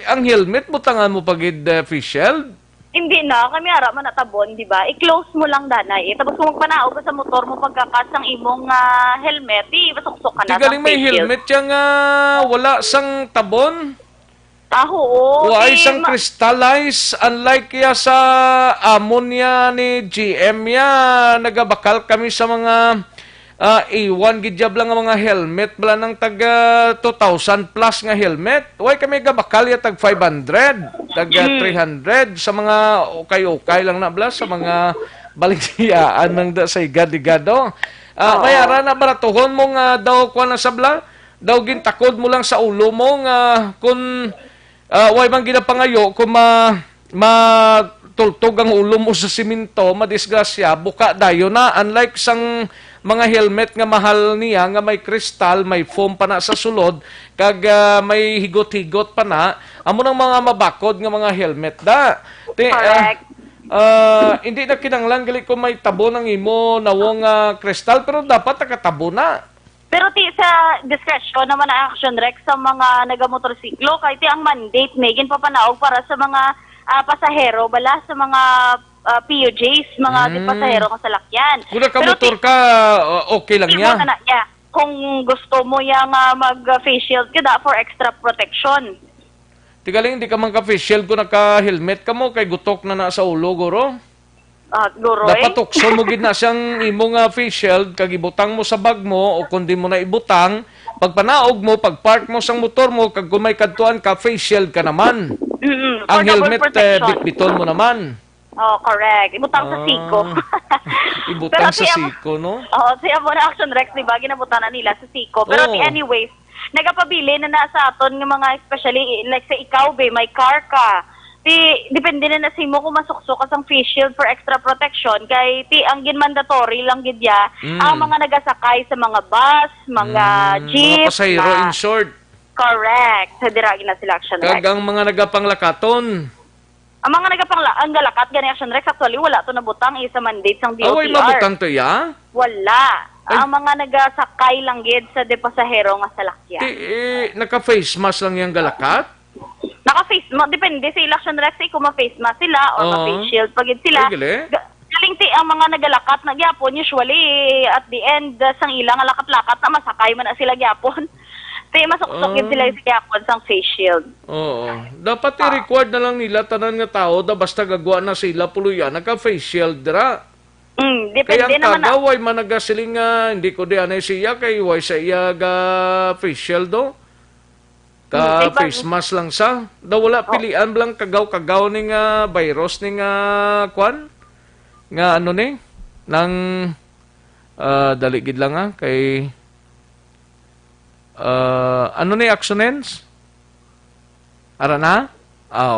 Ang helmet mo tangan mo pagid face shield? Hindi na, kami ara man natabon, di ba? I-close mo lang danay. Tapos kung magpanaog ka sa motor mo pagkakas ang imong helmet, masuksok ka na. Tigaling may helmet yang wala sang tabon. Oo. Wala isang crystallize. Unlike ya sa ammonia ni GM ya, nagabakal kami sa mga A1 gidyab lang ang mga helmet bala ng taga 2,000 plus nga helmet. Way kami gabakal ya tag 500, tag 300 sa mga okay lang na bala sa mga baligyaan ng sa igadigado. Mayara na baratuhon mo nga daw kuan sa bala, daw gintakod mo lang sa ulo mo nga kung way bang ginapangayo kung tultog ang ulo mo sa simento, madisgrasya, buka dayo na. Unlike sang mga helmet nga mahal niya, nga may kristal, may foam pa na sa sulod, kag may higot-higot pa na, amo ng mga mabakod nga mga helmet da. Correct. Hindi na kinanglan gali kung may tabo ng imo nawong kristal, pero dapat nakatabo na. Pero sa discretion naman na Action Rex sa mga nagamotorsiklo, kahit ang mandate may ginpapanaog para sa mga pasahero, bala sa mga PUJs, mga pasahero ng salakyan. Kung nakamotor ka, okay lang niya. Kung gusto mo yung mag-face shield ka for extra protection. Tigaling, hindi ka man ka-face shield kung naka-helmet ka mo, kay gutok na sa ulo, guro. Guro dapat tukso mo gid na siyang imong face shield, kag ibutang mo sa bag mo, o kung di mo na ibutang, pagpanaog mo, pagpark mo sang motor mo, kag kung may kadtuan ka, face shield ka naman. Ang helmet, bitbiton mo naman. Correct. Ibutang sa siko. Ibutang sa siko, no? Siya mo na Action Rex, di ba? Ginabutan na nila sa siko. Pero anyways, nagapabili na sa aton ng mga, especially, like sa ikaw, may car ka. Depende na sa mo kung masuksok ka sang face shield for extra protection. Kay ang mandatory lang gidya, ang mga nagasakay sa mga bus, mga jeep. Mga pasahero in short. Correct. Sa diragi na sila Action Rex. Kag ang mga nagapanglakaton. Ang mga ang galakat gani Action Rex, actually wala to nabutang isa mandate sang DOTR. Away mabutang to ya? Wala. Ang mga nagasakay lang gid sa pasahero nga salakyan. Naka-face mask lang yung galakat? Naka-face mask, depende sa Action Rex kung ma-face mask sila or ma-face shield pagid sila. Galing ang mga nagalakat na gyapon usually at the end sang ilang lakat-lakat na masakay man na sila gyapon. Masuksok sila sa gyapon sang face shield. Dapat i-record na lang nila tanan nga tao da basta gagawa na sila puluyan naka-face shield dira. Depende kaya naman ang tagaway man nagasiling hindi ko di anay siya kay way sa iya ga face shield do. Face mask lang sa. Da wala pilian lang kagaw-kagaw ning virus ning kwan. Nga ano ni? Nang daligid lang kay ano ni actionens? Ara na?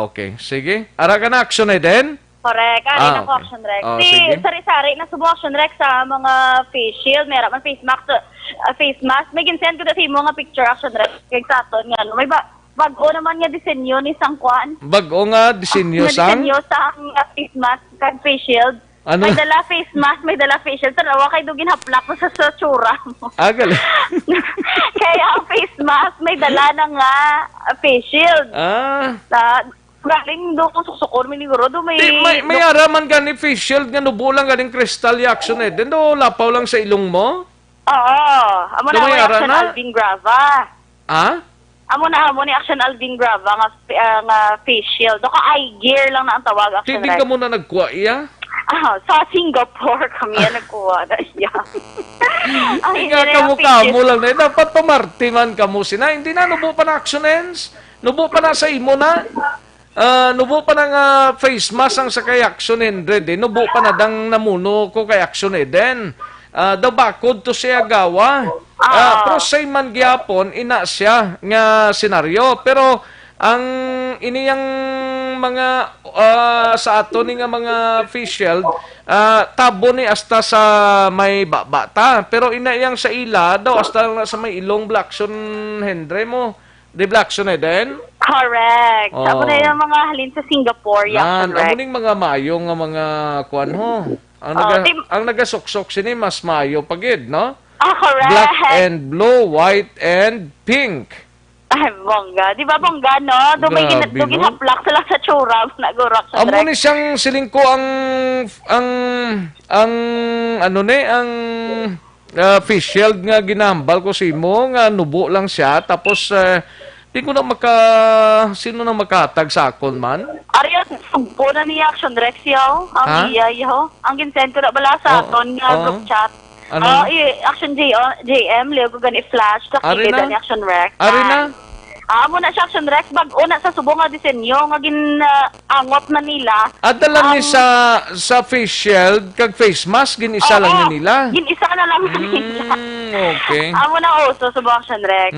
Okay. Sige. Ara ka na action din? Correct. Ari na ko okay. Action Rex. Sige. Sari-sari na subo Action Rex sa mga face shield, meron man face mask. May ginsend ko na sa imo nga picture Action Rex. Kaya sa aton nga, may bago naman nga disenyo ni Sangkwan. Bago nga disenyo sang? Disenyo sang face mask kag face shield. Ano? May dala face mask, may dala face shield. Tanawa kay dugin haplak mo sa tsura mo. Galing. Kaya ang face mask, may dala na nga face shield. Galing do kung suksukor miniguro do may araman ka ni face shield nga nubulang galing crystal action din do lapaw lang sa ilong mo? Oo. Amo na may action Alvin Grava. Amo ni action Alvin Grava nga face shield. Do ka eye gear lang na ang tawag action. Hindi ka muna nagkuha iya? Sa Singapore kami nagkuha na siya. Nga kamukha mo lang na. Dapat pumarte man ka mo sina. Hindi na, nubo pa na actionens. Nubo pa na sa imo na. Nubo pa na nga face mask ang sa kay action din. Nubo pa na dang namuno ko kay action din. Daw bakod to siya gawa. Pero say man gyapon, ina siya nga senaryo. Pero ang iniyang mga sa ato ni nga mga face shield tabo ni hasta sa may bata pero inayang sa ila daw hasta sa may ilong blackson Henry mo di blackson din correct amo na yung mga halin sa Singapore yan amo ning mga mayo nga mga kuan ho ang nagasuksok sini mas mayo pagid no correct black and blue white and pink. Ay, bongga. Di ba bongga, no? Dugin haplak sila sa tsura. Nagurak sa amo ni siyang silingko ang face shield nga ginambal ko si mo nga nubo lang siya tapos di ko na sino na makatag sa akon man? Ariya, sugpo na ni Action Rex yaw. Ang iya yaw. Ang ginsend ko na bala sa aton nga group chat. Action JM, Leo ko gani flash. Kakikita ni Action Rex. Arina? Amo na siya Action Rex. Bago na sa subong nga disenyo nga ginangot na nila. Adala ni sa face shield, kag face mask, ginisa lang na nila? Ginisa na lang na nila. Okay. Amo na uso subong Action Rex.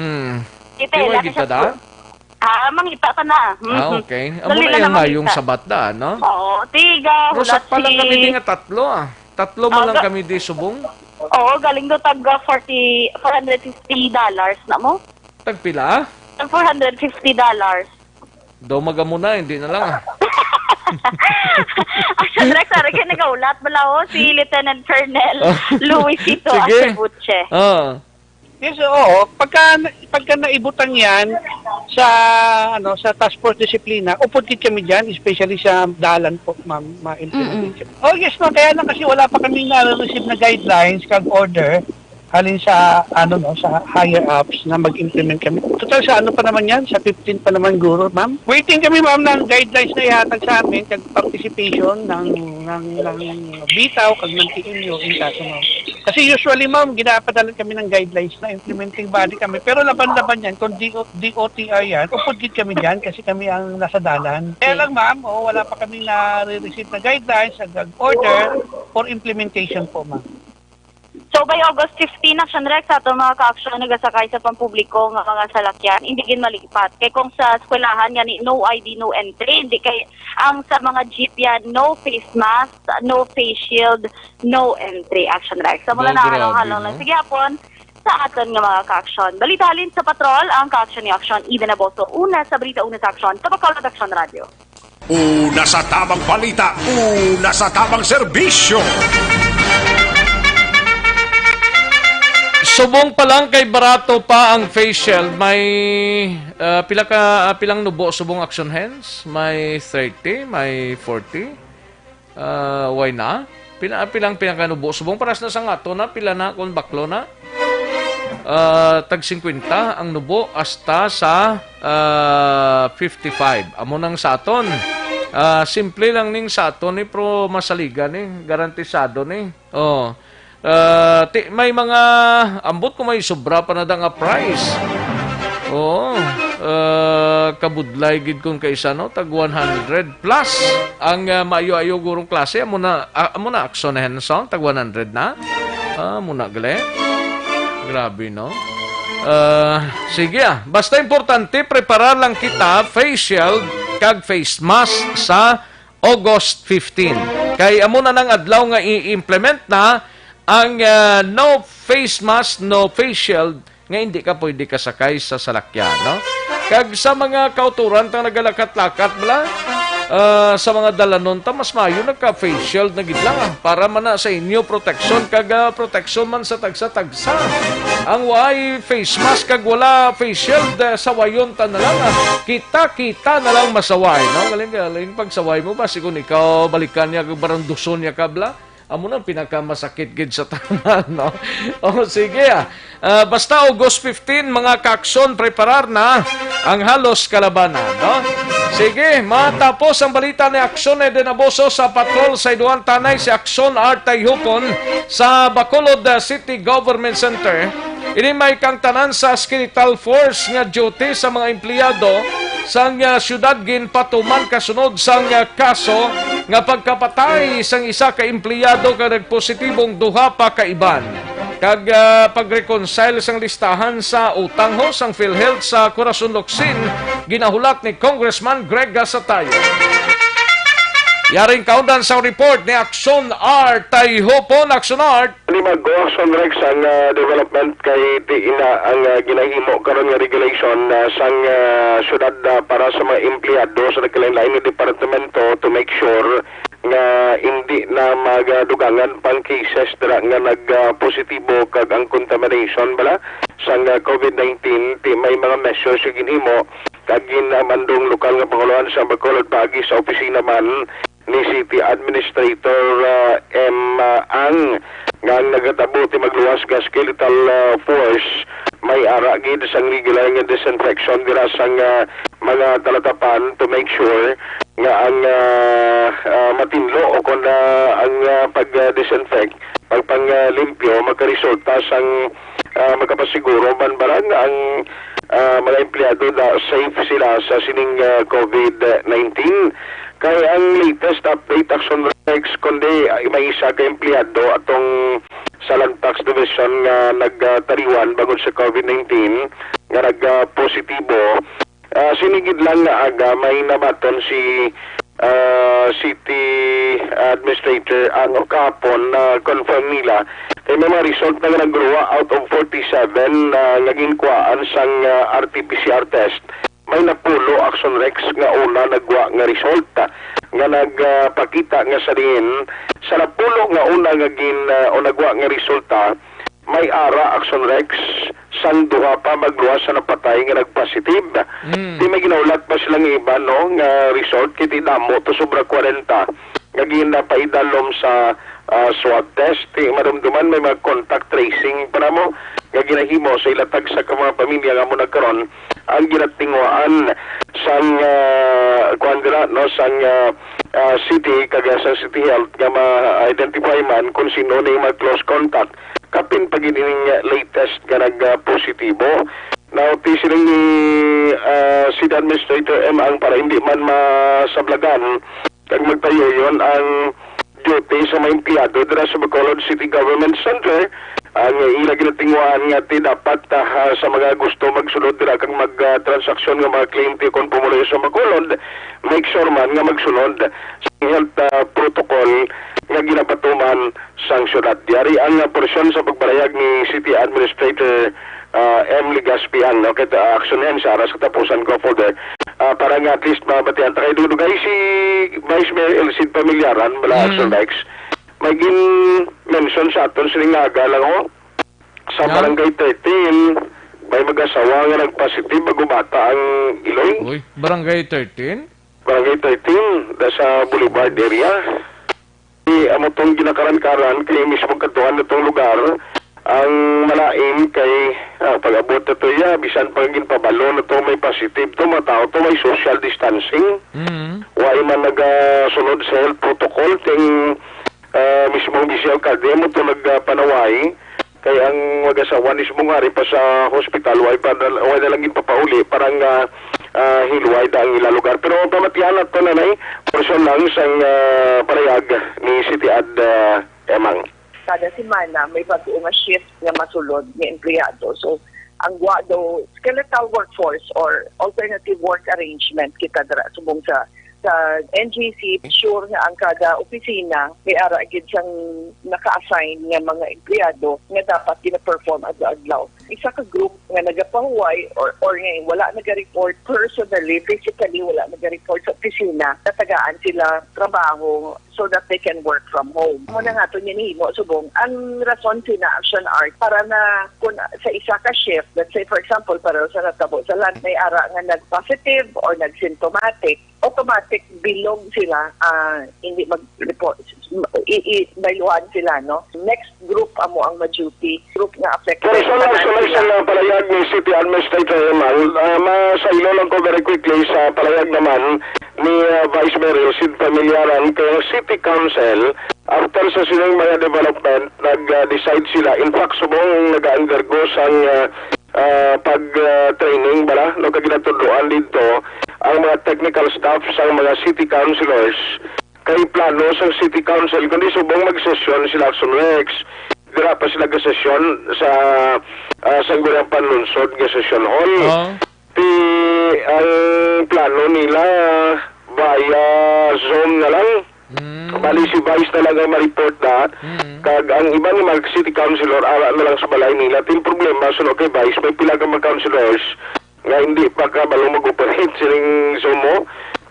Di mo kita da? Mangita ka na. Okay. Amo na yung ngayong sabat da, no? Oo, tiga. Rosak pa lang kami din nga tatlo Tatlo mo lang kami di subong? Oo, galing do tag $450 na mo. Tagpila? Tag $450. Daw magamo na, hindi na lang Action Rex, ari kayo nagaulat bala si Lieutenant Colonel Luisito Acebuche. Yes, oo. Pagka naibutang yan sa task force disiplina, upod kami dyan, especially sa dalan po, ma'am, ma-implement. Oh, yes, no. Kaya lang kasi wala pa kami na-receive na guidelines, kag order, halin sa, sa higher ups na mag-implement kami. Total sa pa naman yan? Sa 15 pa naman guro, ma'am. Waiting kami, ma'am, ng guidelines na ihatag sa amin, kag participation ng bitaw, kag ng TNU, in kaso, ma'am. Kasi usually, ma'am, ginapadala kami ng guidelines na implementing body kami. Pero laban-laban yan, kung DOTR yan, upod kami dyan kasi kami ang nasa dalan. Kaya lang, ma'am, wala pa kami na-receive na guidelines, order for implementation po, ma'am. So by August 15, Action Rex, ato mga ka-action nagasakay sa pampubliko nga mga salakyan, hindi gin malipat. Kay kung sa eskwelahan yan, no ID, no entry. Hindi kay ang sa mga jeep yan, no face mask, no face shield, no entry, Action Rex. So mula na halong-halong lang. Sige hapon, sa aton nga mga ka-action. Balitalin sa patrol, ang ka-action ni Action, Ida Naboso. Una sa Balita, una sa Action, Tabacolod Action Radio. Una sa tamang balita, una sa tamang serbisyo. Subong pa lang kay barato pa ang face shield. May pilang nubo subong action hands. May 30, may 40. Why na? Pilang pinakanubo subong paras na sa ngato na pila na kung baklo na. Tag 50 ang nubo hasta sa 55. Amo nang sa aton. Simple lang ning sa aton ni pro masaligan ni, garantisado ni. May mga ambot ko may sobra pa na da nga price. kabudlay gid kun kaysa no tag 100 plus ang maayo-ayo gurong klase amo na aksonahen song tag 100 na. Muna gali. Grabe no. Sige basta importante preparar lang kita face shield kag face mask sa August 15. Kay amo na nang adlaw nga i-implement na ang no face mask, no face shield nga hindi ka pwede kasakay sa salakyan, no? Kag sa mga kauturan tang nagalakat-lakat bala sa mga dalanon ta mas maayo nagka-face shield na gid lang para man na sa inyo protection kag protection man sa tagsa-tagsa. Ang way face mask kag wala face shield sawayon ta na lang. Kita na lang masaway, no? Galing pagsaway mo ba kung ikaw balikan niya kag baranduson niya kabla. Amo na pinakamasakit gid sa tanan, no? Sige basta August 15 mga kaakson preparar na ang halos kalabanan, no? Sige, matapos ang balita ni Aksyon Edenaboso sa patrol sa Iduan Tanay si Aksyon Artay Hupon sa Bacolod City Government Center. Ini may kang tanan sa skeletal force nga duty sa mga empleyado sang syudad ginpatuman kasunod sang kaso nga pagkapatay sang isa ka empleyado ka nagpositibong duha pa ka iban. Kag pag-reconcile sang listahan sa utang ho sang PhilHealth sa Corazon Locsin ginahulat ni Congressman Greg Gasatayo. Yaring kaundan sa report ni Aksyon Art Tayhopon. Aksyon Art. Mag-Aksyon Rex ang development kay ina ang ginahimo karon nga regulation sang syudad para sa mga empleyado sa nagkalain-lain nga departamento to make sure nga hindi na magdugangan pang cases dira nga nagpositibo kag ang contamination bala sang COVID-19 may mga measures yung ginhimo kag ginamandong lokal nga panguluhan sa Bacolod pagi sa opisina man ni City Administrator M. Ang nga nagatabo ti magluwas ga skeletal force may ara gid sang regular nga disinfection dira sang mga talatapan to make sure nga ang matinlo o kung ang pag-disinfect pagpanglimpyo magkaresulta sang magkapasiguro man barang ang mga empleyado na safe sila sa sining COVID-19. Kaya ang latest update Aksyon Rex kundi may isa ka empleyado atong sa Lantax Division nga nagtariwan bangod sa COVID-19 nga nagpositibo. Sinigid lang nga aga may namaton si City Administrator ang kahapon na confirm nila kay may mga result na nagruwa out of 47 naging kuhaan sang RT-PCR test. May napulo Aksyon Rex nga una nagwa nga result nga nagpakita nga sa diin sa napulo nga una nga o nagwa nga resulta may ara Aksyon Rex sang duha pa magluwas sa napatay nga nagpositive. Di may ginaulat pa silang iba no nga result kiti damo to sobra 40 nga ginapaidalom sa swab test. Marumduman may mga contact tracing para mo nga ginahimo sa ilatag sa mga pamilya nga mo nagkaroon ang ginatingwaan sang kuandira no sang city kaga sa City Health nga ma-identify man kung sino na yung close contact kapin pag ining latest nga nag-positibo. Now, tisiling ni City Administrator M ang para hindi man masablagan kag magtayo yon ang duty sa mga empleyado dira sa Bacolod City Government Center ang ilang ginatingwaan nga dapat sa mga gusto magsunod dira kag mag-transaksyon nga mga kliyente kung pumuloy sa Bacolod make sure man nga magsunod sa health protocol nga ginapatuman sang syudad. Diari ang porsyon sa pagbarayag ni City Administrator M. Ligaspi ang aksyonen sa aras katapusan ko folder para nga at least mabatian tayo dugay si Vice Mayor Elcid Pamilyaran bala Action Rex may gin-mention sa aton sining aga lang sa barangay 13 may mag-asawa nga nag-positive bagumata ang Iloy. Barangay 13? Barangay 13 sa Boulevard area. Amo tong ginakaran-karan kay mismo katuan na tong lugar ang malain kay pag-abot na to bisan pagiging pabalo na to may positive to mga tao to may social distancing. Why man nagasunod sa health protocol ting mismong Giselle Caldemo to nagpanaway kay ang mag-asawa mismo nga rin pa sa hospital why na lang ipapauli parang hilway ang ila lugar. Pero pamatian at nanay, portion lang sang palayag ni City Ad Emang. Kada semana may bago nga shift nga masulod ni empleyado. So ang daw skeletal workforce or alternative work arrangement kita dara subong sa NGC, sure nga ang kada opisina may ara gid siyang naka-assign nga mga empleyado nga dapat gina-perform adlaw. Isa ka group nga nagapahuway or nga wala naga-report personally, physically wala naga-report sa opisina, natagaan sila trabaho so that they can work from home. Muna nga ito ninihimo, subong, ang rason sina Action Art para na kung sa isa ka shift, let's say for example, para sa natabo sa land, may ara nga nag-positive or nag-symptomatic, automatic bilog sila, hindi mag-report, bayluhan sila, no? Next group amo ang ma-duty, group nga affected. Pero sa palayag ni City Administrator Eman, masailo lang ko very quickly sa palayag naman ni Vice Mayor Sid Familiaran kay City Council after sa silang mga development nag-decide sila, in fact subong nag-undergo sang pag-training bala no kaginatuduan dito ang mga technical staff sa mga city councilors kay plano sa city council kundi subong mag-session sila Action Rex dira pa sila ga-session sa Sangguniang Panlunsod nga session hall. Ang plano nila via Zoom na lang. Bali si Vice na lang ang ma-report na kag ang iba ni mga city councilor ara na lang sa balay nila. Tin problema sunod kay Vice may pila ka mga councilors nga hindi pa kabalo mag-operate sining Zoom mo.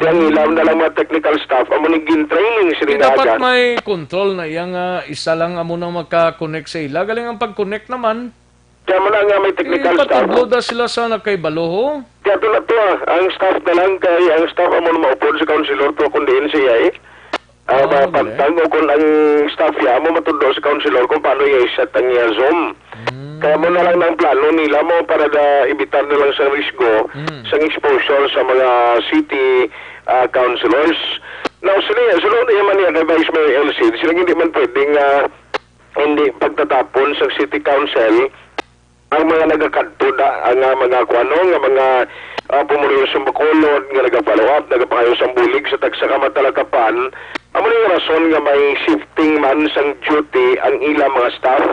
Yang ilam na lang mga technical staff amo ni gin-training sining dapat may control na yang isa lang amo nang magka-connect sa ila. Galing ang pag-connect naman. Kaya mo na nga may technical staff. Patagloda sila sa nakay-baloho. Kaya ito na ito ang staff na lang kay ang staff amo na maupod sa councilor to kundiin siya mapagtang o kung ang staff ya mo matudo sa councilor kung paano i-set ang Zoom. Kaya mo na lang ng plano nila mo para da ibitar na lang sa risgo sa exposure sa mga city councilors. Now, sunod naman niya kay Vice Mayor LC, sila hindi man pwedeng hindi pagtatapon sa city council ang mga nagakadto ang mga kuano, nga mga pumulong sa Bacolod, nga nag-follow up, nagapangayo sa bulig sa tagsakamatalacapan. Amo ni rason nga may shifting man sang duty ang ilang mga staff.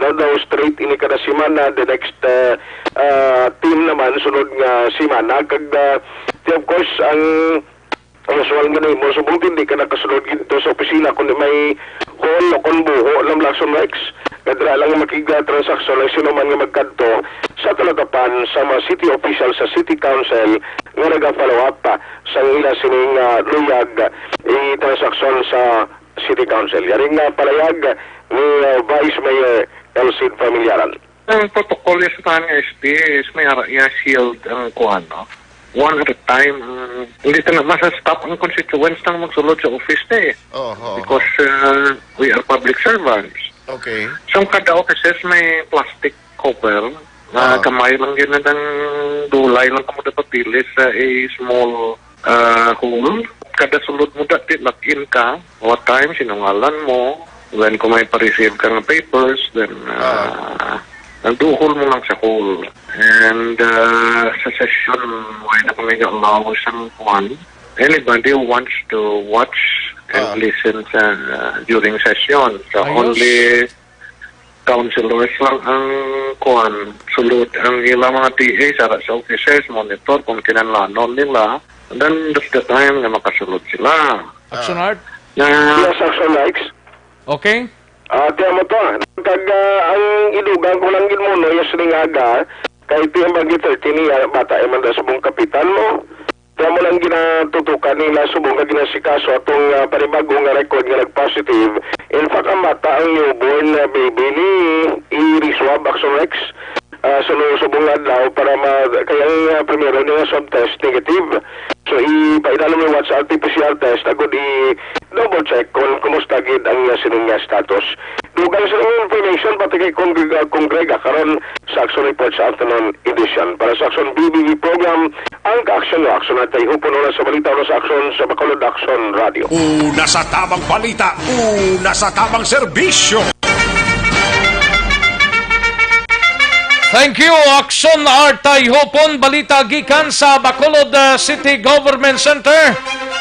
No, daw straight ini kada semana, the next team naman sunod nga semana kag of course ang usual nga nimo subong hindi ka nakasunod ginto sa opisina kundi may call o kon buho lam Action Rex kadra lang makiga transaksyon lang sino man nga magkadto sa talagapan sa mga city official sa city council nga naga-follow up pa sa ila sining luyag i-transaksyon sa city council. Yaring palayag ni Vice Mayor Elcid Familiaran. Ang protocol sa tahan nga SP is may shield ang kuhan, no? One at a time. Hindi na masa-stop ang constituents nang magsulod sa office na eh. Because we are public servants. Okay. So kada offices may plastic cover na kamay lang yun ng dulay lang kamo dapat pili sa a small hole. Kada sulod mo dati lock-in ka, what time, sinungalan mo, when kung may pa-receive ka ng papers, then nagduhol mo lang sa hole. And sa session, why na kami allow isang one, anybody who wants to watch and listen sa during session. So only councilors lang ang kuhan, sulod ang ilang mga TA sa offices, monitor kung kinanlanon nila. And then that's the time na makasulod sila. Action Art? Yes, Action Likes. Okay. Tiyan mo to, kag ang idugang ko lang yun mo, no, yung siningaga, kahit yung bagi 30 niya, bata, man da subong kapitan mo. Tiyan mo lang ginatutukan nila, subong na ginasikaso atong panibagong record nga nag-positive. In fact, ang bata, ang newborn na baby ni i-reswab Action Rex. Subong adlaw para kaya primero niya swab test negative. So ipaidalo mo yung sa RT-PCR test agad i-double check kung kumusta gid ang sining status. Dugang sa information pati kay Congrega karon sa Action Report sa afternoon edition. Para sa Action BBB program, ang ka-action at ay upo na sa balita sa Action sa Bacolod Action Radio. Una sa tamang balita, una sa tamang serbisyo. Thank you, Action Artay Hopon. Balita gikan sa Bacolod City Government Center.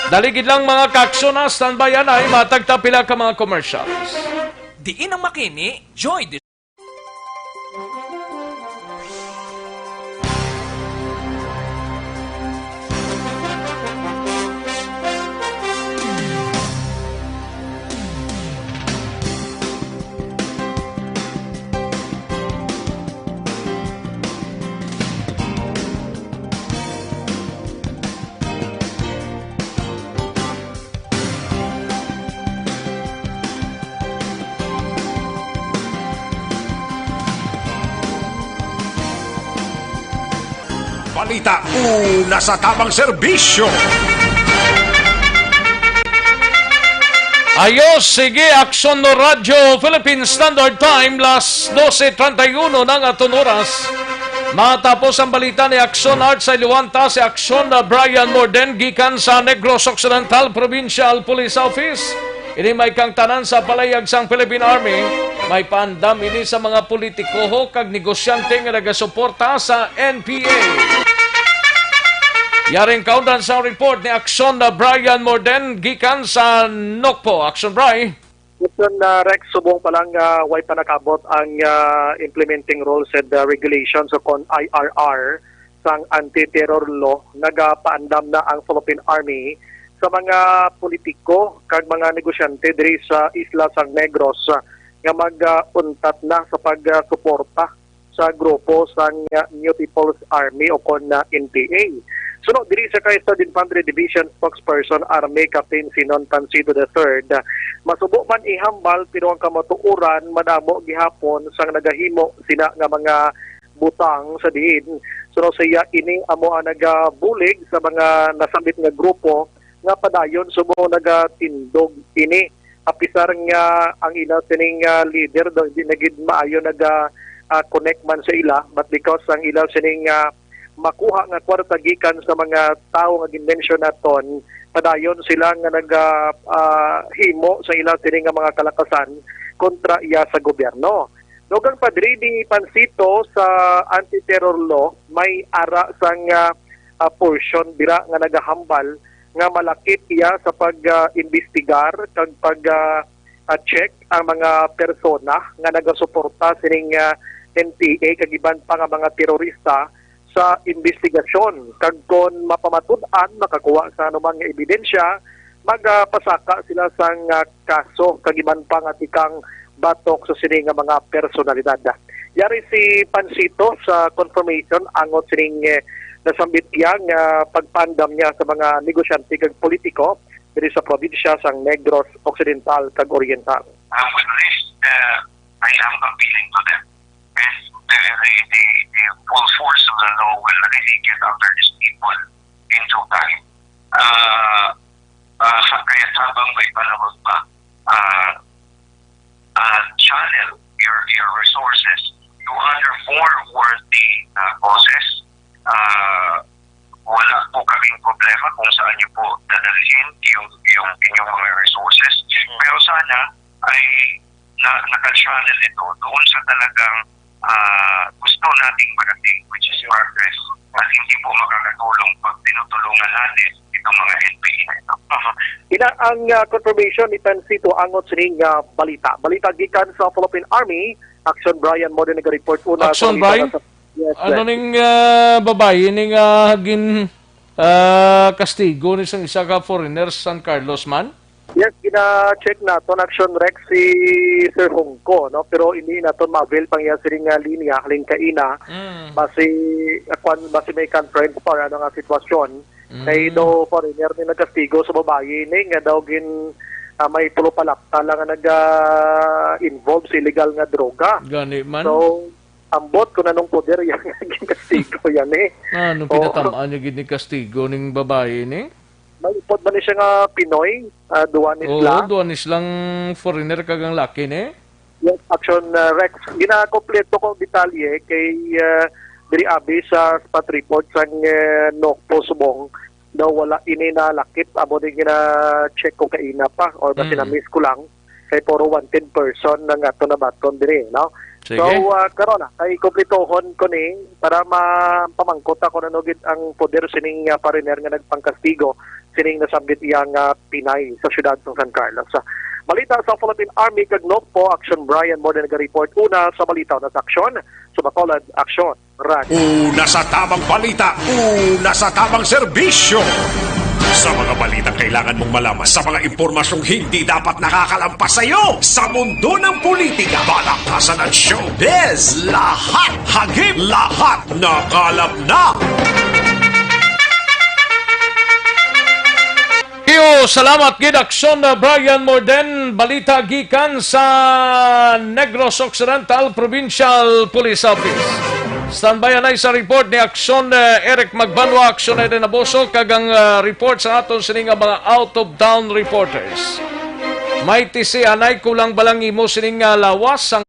Daligid lang mga ka-aksyon na standbyan ay matagtapila ka mga commercials. Diin ang makini, Joy. Balita una sa tamang serbisyo. Ayos, sige, Aksyon no Radyo Philippine Standard Time, las 12:31 ng aton oras. Matapos ang balita ni Aksyon Art sa Iliwanta, si Aksyon na Brian Morden, gikan sa Negros Occidental Provincial Police Office. Ini may kang tanan sa palayag sang Philippine Army. May pandam ini sa mga politiko kag negosyante nga nagasuporta sa NPA. Yaring kaundan sa report ni Aksyon na Brian Morden gikan sa Nokpo. Aksyon Bri. Ito na Rex, subong palang way pa nakabot ang implementing rules and regulations o kon IRR sang anti-terror law. Nagapaandam na ang Philippine Army sa mga politiko kag mga negosyante diri sa Isla San Negros nga mag-untat na sa pagsuporta sa grupo sang New People's Army o kon NPA. Sunod diri sa Kaistad Infantry Division spokesperson Army Captain Sinon Pancido III, masubo man ihambal pero ang kamatuoran madamo gihapon sang nagahimo sina nga mga butang sa diin. Sunod siya ini amo ang nagabulig sa mga nasambit nga grupo nga padayon subo nagatindog ini. Apisar nga ang ila sining leader do di nagid maayo connect man sa ila, but because ang ila sining makuha nga kwarta gikan sa mga tao nga ginmention naton, padayon sila nga himo sa ila sining nga mga kalakasan kontra iya sa gobyerno. Dogang padri ni Pansito sa anti-terror law, may ara sang portion dira nga nagahambal nga malakit iya sa pag-imbestigar kag pag-check ang mga persona nga nagasuporta sining NPA kag iban pa nga mga terorista sa investigasyon. Kag kon mapamatud-an makakuha sa anumang ebidensya, magpasaka sila sang kaso kag iban pa nga tikang batok sa sining nga mga personalidad. Yari si Pansito sa confirmation angot sining nasambit niya nga pagpandam niya sa mga negosyante kag politiko diri sa probinsya sang Negros Occidental kag Oriental. With this, I am appealing to them. The full force of the law will really get after these people in due time. Kaya habang may panahon pa, channel your resources to other more worthy causes. Wala po kaming problema kung saan niyo po dadalhin yung inyong mga resources. Pero sana ay naka-channel ito doon sa talagang gusto nating marating, which is progress, at hindi po makakatulong pag tinutulungan natin itong mga NPA na ito. Ina ang confirmation ni Pansito angot sining balita. Balita gikan sa Philippine Army, Action Brian mo din nag-report una. Action Brian? Yes, ano ning babae ning hagin kastigo ni isang isa ka foreigner San Carlos man? Yes, gina-check naton Action Rex si Sir Hongko, no? Pero hindi naton ma-avail pang iya siring linya haling kaina. Basi may conference pa ano nga sitwasyon. Kay do foreigner ni nagkastigo sa babae ni nga daw gin may pulo palakta lang nga nag-involve sa illegal nga droga. Gani man. So ambot ko na nung poder yan kastigo yan eh. Ano pinatamaan niya gini kastigo ning babae ni? Malipod ba ni siya nga Pinoy? Duwanis lang? Oo, duwanis lang foreigner kagang laki ni. Yes, Action Rex. Gina-kompleto kong detalye kay diri abi sa spot report sang Nokpo Subong daw wala ini na lakip abo din gina-check ko kaina pa or basi na miss ko lang. kay puro wanted person na nga to na baton diri, no? Sige. So karon kay kumpletohon ko ni para mapamangkot ako nanugid ang poder sining pariner nga nagpangkastigo sining nasabit iyang Pinay sa syudad ng San Carlos. Balita sa Philippine Army kag Nokpo, Action Brian mo na nag-report una sa balita na sa aksyon. Sa Bacolod, Action Radio. Una sa tamang balita, una sa tamang serbisyo. Sa mga balitang kailangan mong malaman, sa mga impormasyong hindi dapat nakakalampas sa iyo, sa mundo ng politika, balakasan at showbiz, lahat hagip, lahat nakalap na. Salamat gid Aksyon Brian Morden, balita gikan sa Negros Occidental Provincial Police Office. Standby na sa report ni Aksyon Eric Magbanwa, Aksyon Eden Aboso, kagang report sa aton sining mga out of town reporters. May tisi anay kulang balang imo sining lawas ang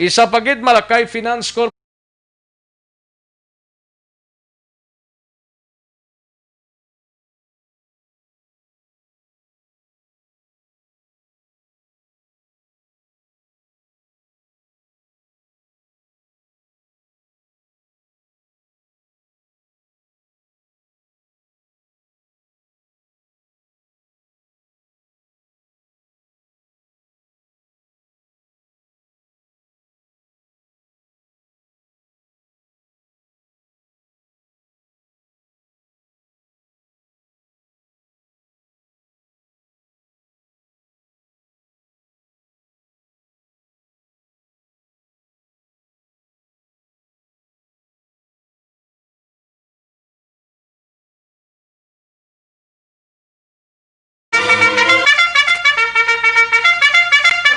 isa pagid Malakay Finance Corp.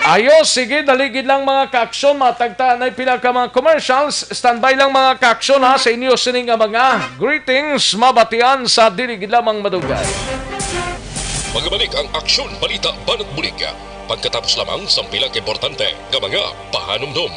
Ayos, sige, daligid lang mga kaaksyon, matagtaan ay pila ka mga commercials. Standby lang mga kaaksyon ha sa inyo sining mga greetings, mabatian sa diligid lamang madugay. Magbalik ang Aksyon Balita Banat Bulig. Pagkatapos lamang sa pila ka importante nga mga pahanumdum.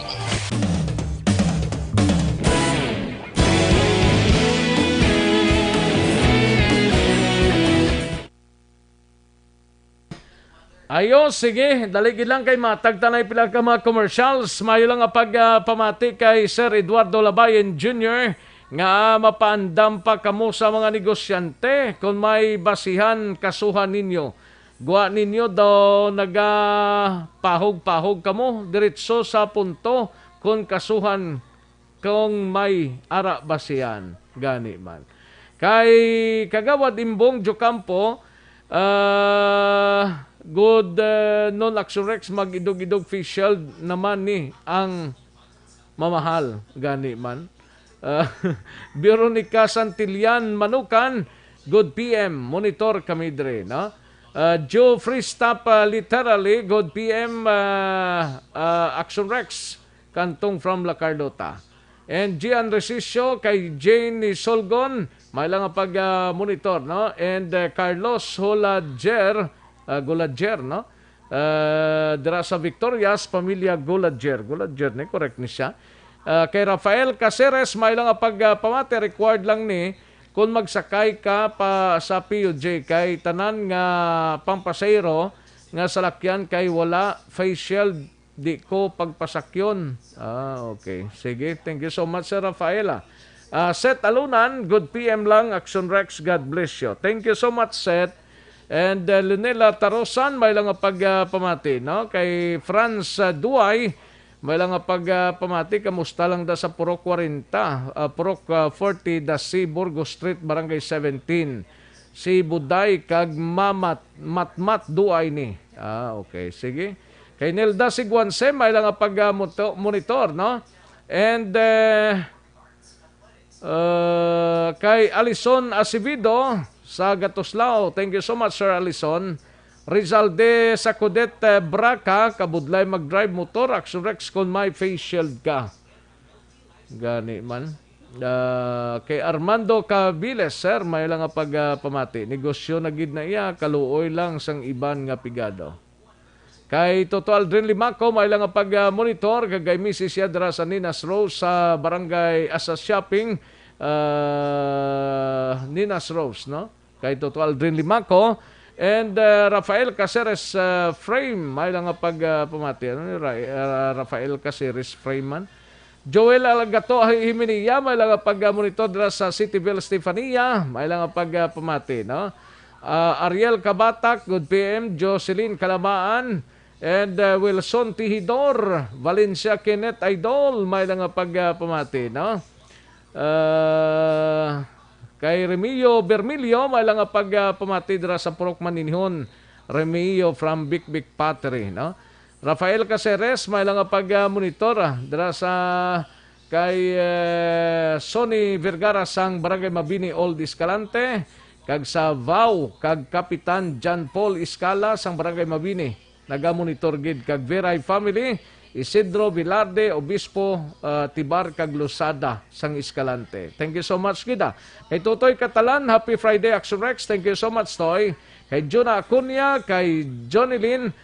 Ayo, sige, daligid lang kay matagtanay pila ka mga commercials. Mayo lang nga pagpamati kay Sir Eduardo Labayen Jr. nga mapaandam pa kamo sa mga negosyante kung may basihan kasuhan ninyo. Guwa ninyo daw nagapahog-pahog kamo diretso sa punto kung kasuhan kung may ara basihan. Gani man. Kay Kagawad Imbong Jocampo, good non-action Rex mag-idog-idog face shield naman ni ang mamahal. Gani man. Veronica Santillan Manukan, good PM, monitor kami dre, no? Joe Freestop literally, good PM, Action Rex, kantong from La Carlota. And Gian Resisio kay Jane Solgon, may lang pag-monitor, no? And Carlos Goladjer, no? Dira sa Victorias, pamilya Goladjer, ni correct ni siya. Kay Rafael Caceres, may lang pagpamati, required lang ni kung magsakay ka pa sa PUJ kay tanan nga pampasayro nga salakyan kay wala face shield, di ko pagpasakyon. Okay. Sige, thank you so much, Sir Rafaela. Seth Alunan, good PM lang, Action Rex, God bless you. Thank you so much, Seth. And Lunela Tarosan, may lang pagpamati, no? Kay Franz Duay, may lang pagpamati, kamusta lang da sa Purok 40, Purok 40, da si Burgos Street, Barangay 17. Si Buday, kag Matmat Duay ni. Okay, sige. Kay Nelda Siguanse, may lang pag-monitor, no? And kay Alison Acevedo sa Gatoslao, thank you so much, Sir Alison. Rizal de Sacudet Braca, kabudlay mag-drive motor, Action Rex kung may face shield ka. Gani man. Kay Armando Cabiles, sir, may lang pagpamati. Negosyo na gid na iya, kaluoy lang sang iban nga pigado. Kay Toto Aldrin Limaco, may lang pag-monitor, kagay Mrs. Yadra sa Ninas Rose sa Barangay Asa Shopping, Ninas Rose, no? Kay Toto Aldrin Limaco. And Rafael Caceres Frame, may lang pagpamati. Rafael Caceres Frame man. Joel Alagato Himiniya, may lang pag-monitor sa Cityville Stefania, may lang pagpamati, no? Ariel Kabatak, good PM. Jocelyn Kalamaan, and Wilson Tihidor, Valencia Kenneth Idol, may lang pagpamati, no? Kay Remio Bermilio, may lang pagpamati dira sa Purok Maninhon. Remio from Big Pottery, no? Rafael Caceres, may lang pag-monitor dira sa kay Sonny Vergara sang Barangay Mabini Old Escalante, kag sa Vau kag Kapitan John Paul Escala sang Barangay Mabini. Naga-monitor gid kag Veray family, Isidro Vilarde, Obispo Tibar kag Lusada sang Escalante. Thank you so much, Gida. Kay Totoy Catalan, happy Friday, Action Rex. Thank you so much, Toy. Kay Juna Acuña, kay Jonilyn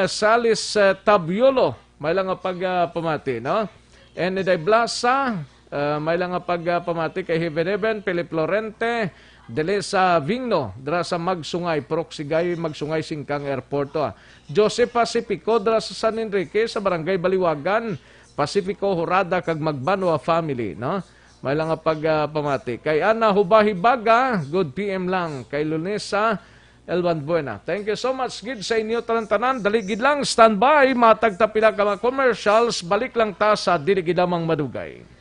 Salis Tabiolo, may lang pagpamati, no? And Eday Blasa, may lang pagpamati kay Heaven, Philip Lorente, Delesa Vigno, dra sa Magsungay, Proxigay, Magsungay, Singkang Airport. Joseph Pacifico, dra sa San Enrique, sa Barangay Baliwagan, Pacifico Horada, kag Magbanwa family, no? May lang pagpamati. Kay Ana Hubahibaga, good PM lang. Kay Lunesa Elvan Buena. Thank you so much, gid sa inyo tanan-tanan. Daligid lang, standby, matagtapila ka mga commercials, balik lang ta sa Diligidamang Madugay.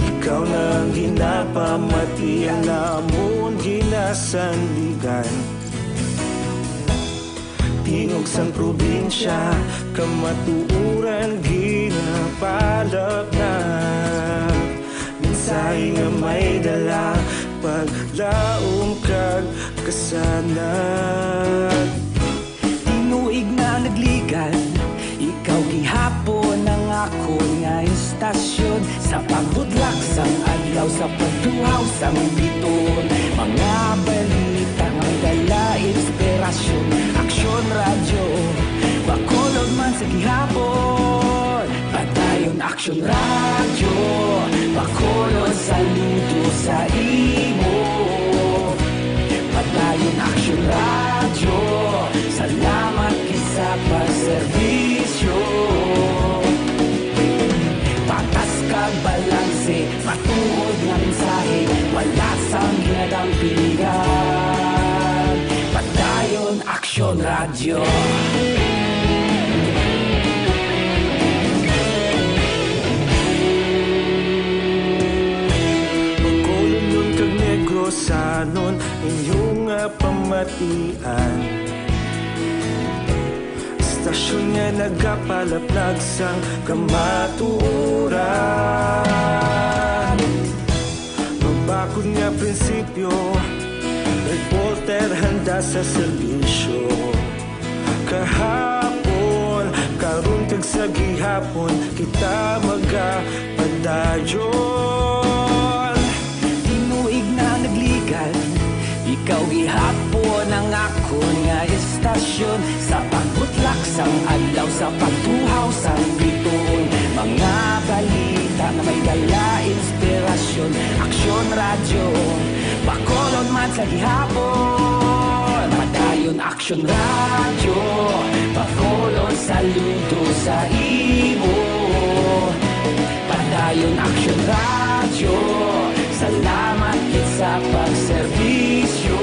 Ikaw nang ginapamati ang namon ginasandigan. Tingog sang probinsya, kamatuuran ginapalap na. Minsay nga may dala, paglaom kag kasanan. Tinuig na nagligan, ikaw gihapon ang ako nga istasyon. Sa pagbudlak sang adlaw, sa pagtuhaw sang biton, mga balita nga dala inspirasyon. Aksyon radyo, bakolod man sa gihapon. Padayon aksyon radyo, bakolod saludo sa imo. Padayon aksyon radyo, salamat kisa pagserbisyo. Patas kag balanse, matuod nga mensahe, wala sang ginadampingan. Padayon aksyon radyo. Bacolod nun kag Negrosanon, inyong pamatian. Stasyon nga nagapalaplag sang kamatuoran. Mabakod nga prinsipyo, reporter handa sa serbisyo. Kahapon, karon kag sa gihapon, kita magapadayon. Tinuig na nagligan, ikaw gihapon ang ako nga istasyon. Sa pagbutlak sang adlaw, sa pagtuhaw sang biton, mga balita na may dala inspirasyon. Aksyon radyo, bakolod man sa gihapon. Padayon aksyon radyo, bakolod saludo sa imo. Padayon aksyon radyo, salamat kit sa pagserbisyo.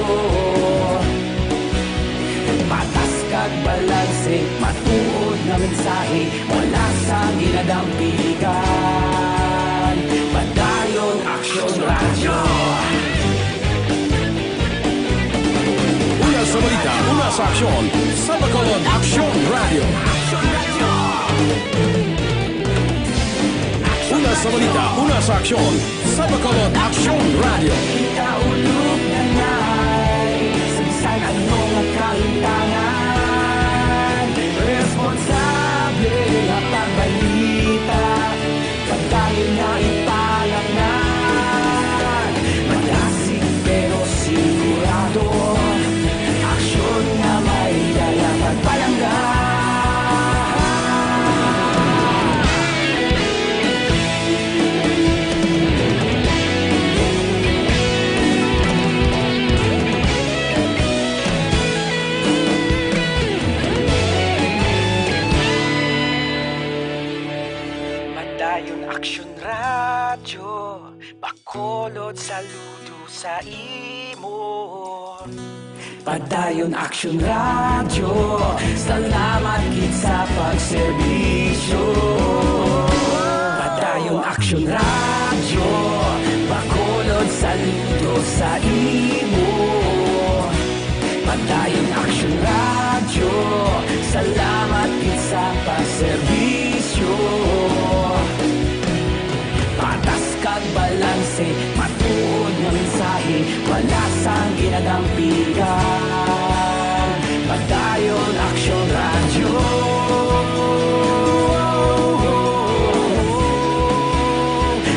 Patas kag balanse, matuod na mensahe, wala sa ginadampigan. Padayon aksyon radyo. Una sa balita, una sa aksyon, sa Bacolod Aksyon Radio. Una sa balita, una sa aksyon, sa Bacolod Aksyon Radio. Ikaulog na na'y sansan anong kalintangan. Responsable na pagbalita, pagkain na ipalaknan. Malasig pero sigurado, aksyon na may dala pagpalanggan. Padayon aksyon radyo, bakolod saludo sa imo. Padayon aksyon radyo, salamat kit sa pagserbisyo. Padayon aksyon radyo, bakolod saludo sa imo. Padayon aksyon radyo, salamat kit sa pagserbisyo. Patas kag balanse, matuod nga mensahe, wala sang ginadampigan. Padayon aksyon radyo.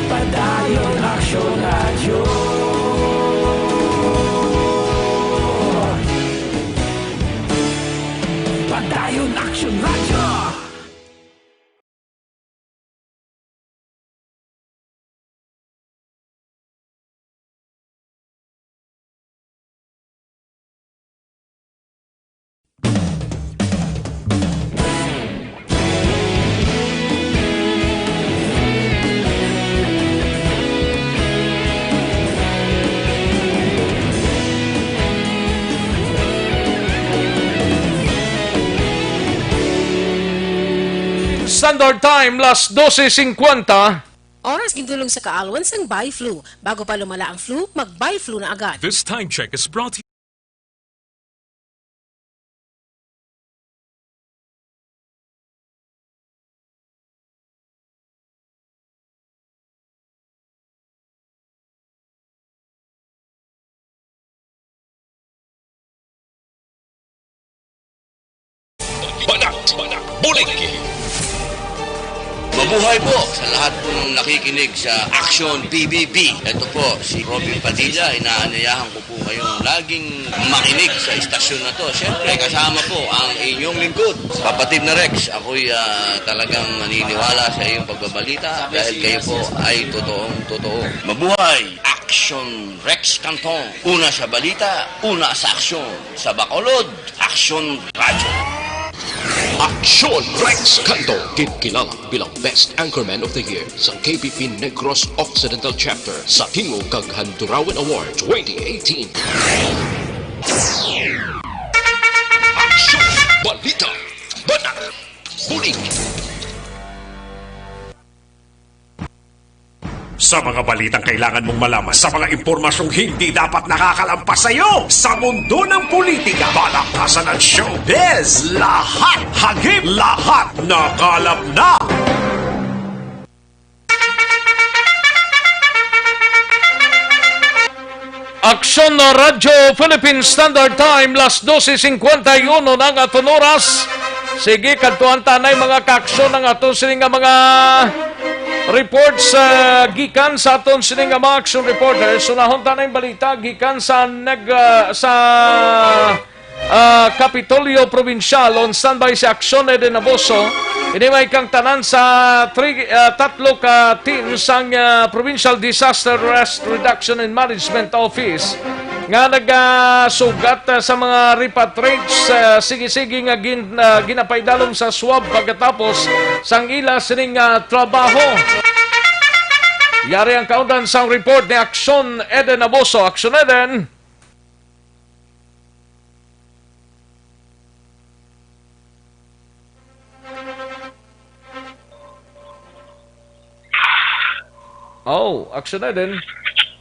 Padayon aksyon radyo. Padayon aksyon radyo. Standard Time, las 12:50. Oras gintulong sa kaalwan sang Biflu. Bago pa lumala ang flu, mag-Biflu na agad. This time check is brought to you Banak Bulig. Mabuhay po sa lahat po ng nakikinig sa Action PBB. Ito po, si Robin Padilla. Inaanyayahan ko po kayong laging makinig sa istasyon na to. Siyempre, kasama po ang inyong lingkod. Kapatid na Rex, ako'y talagang naniniwala sa iyong pagbabalita dahil kayo po ay totoong-totoo. Mabuhay! Action Rex Canton. Una sa balita, una sa aksyon. Sa Bacolod, Action Radio. Aksyon Rex Canto, kilala bilang Best Anchorman of the Year sa KBP Negros Occidental Chapter sa Tingog kag Handurawan Award 2018. Aksyon Balita Banak Bulig. Sa mga balitang kailangan mong malaman, sa mga impormasyong hindi dapat nakakalampas sa iyo, sa mundo ng politika, balakasan at showbiz, lahat hagip, lahat nakalap na. Aksyon na Radyo Philippine Standard Time, las 12:51 ng aton oras. Sige, kantuan tanay mga kaaksyon ng aton sining mga reports gikan sa aton sining mga action reporters. Sunahon tanay balita gikan sa Kapitolyo Provincial. On standby si Aksyon Eden Naboso. Ini may kang tanan sa tatlo ka teams ang Provincial Disaster Risk Reduction and Management Office nga nagasugat sa mga repatriates sige-sige nga ginapaydalom sa swab pagkatapos sang ila sining trabaho. Yari ang kaundan sang report ni Aksyon Eden Naboso. Aksyon Eden. Aksyon na din.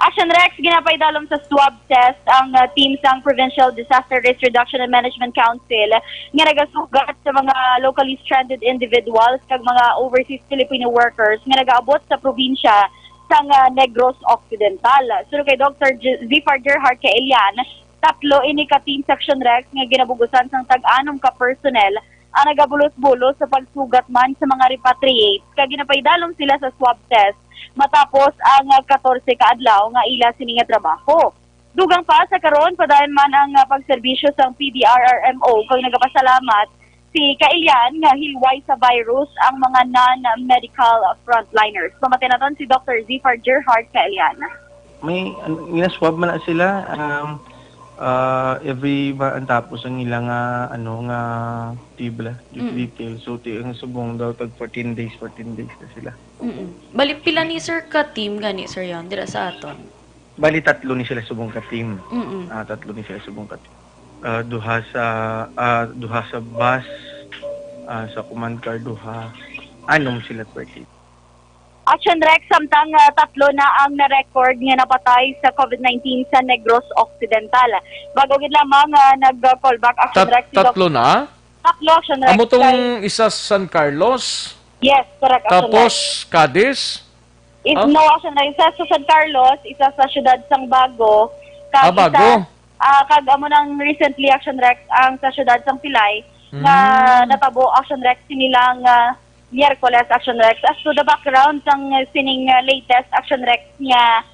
Action Rex, ginapaydalom sa swab test ang team sang Provincial Disaster Risk Reduction and Management Council nga nagasugat sa mga locally stranded individuals kag mga overseas Filipino workers nga nagaabot sa probinsya sang Negros Occidental. Sunod kay Dr. Zifar Gerhard Kaelian, tatlo ini ka team sa Action Rex nga ginabugusan sang tag-anom ka personnel ang nagabulos-bulos sa pagsugat man sa mga repatriates kag ginapaydalom sila sa swab test matapos ang 14 ka adlaw nga ila sini nga trabaho. Dugang pa sa karon padayon man ang pagserbisyo sa PDRRMO kag nagapasalamat si Kaelian nga hilway sa virus ang mga non-medical frontliners. Pamatay naton si Dr. Zifar Gerhard Kaelian. May ina-swab man na sila every tapos ang ilang nga tibla detail. So ang subong daw tag 14 days na sila. Bali pila ni sir ka team gani sir yon dira sa aton. Bali tatlo ni sila subong ka team. Tatlo ni sila subong ka team. Duha sa bus, sa command car duha. Anom sila per team. Action Rex, samtang tatlo na ang na-record nga napatay sa COVID-19 sa Negros Occidental. Bago gid lamang nag-call back Action Rex. Tatlo na? Tatlo Action Rex. Amo tong isa sa San Carlos? Yes, correct. Tapos Cadiz? No, Action Rex. Isa sa San Carlos, isa sa siyudad sang Bago. Bago? Kag amo nang recently Action Rex ang sa siyudad sang Pilay na natabo Action Rex sinilang Miyerkules Action Rex. As to the background sang sining latest Action Rex nga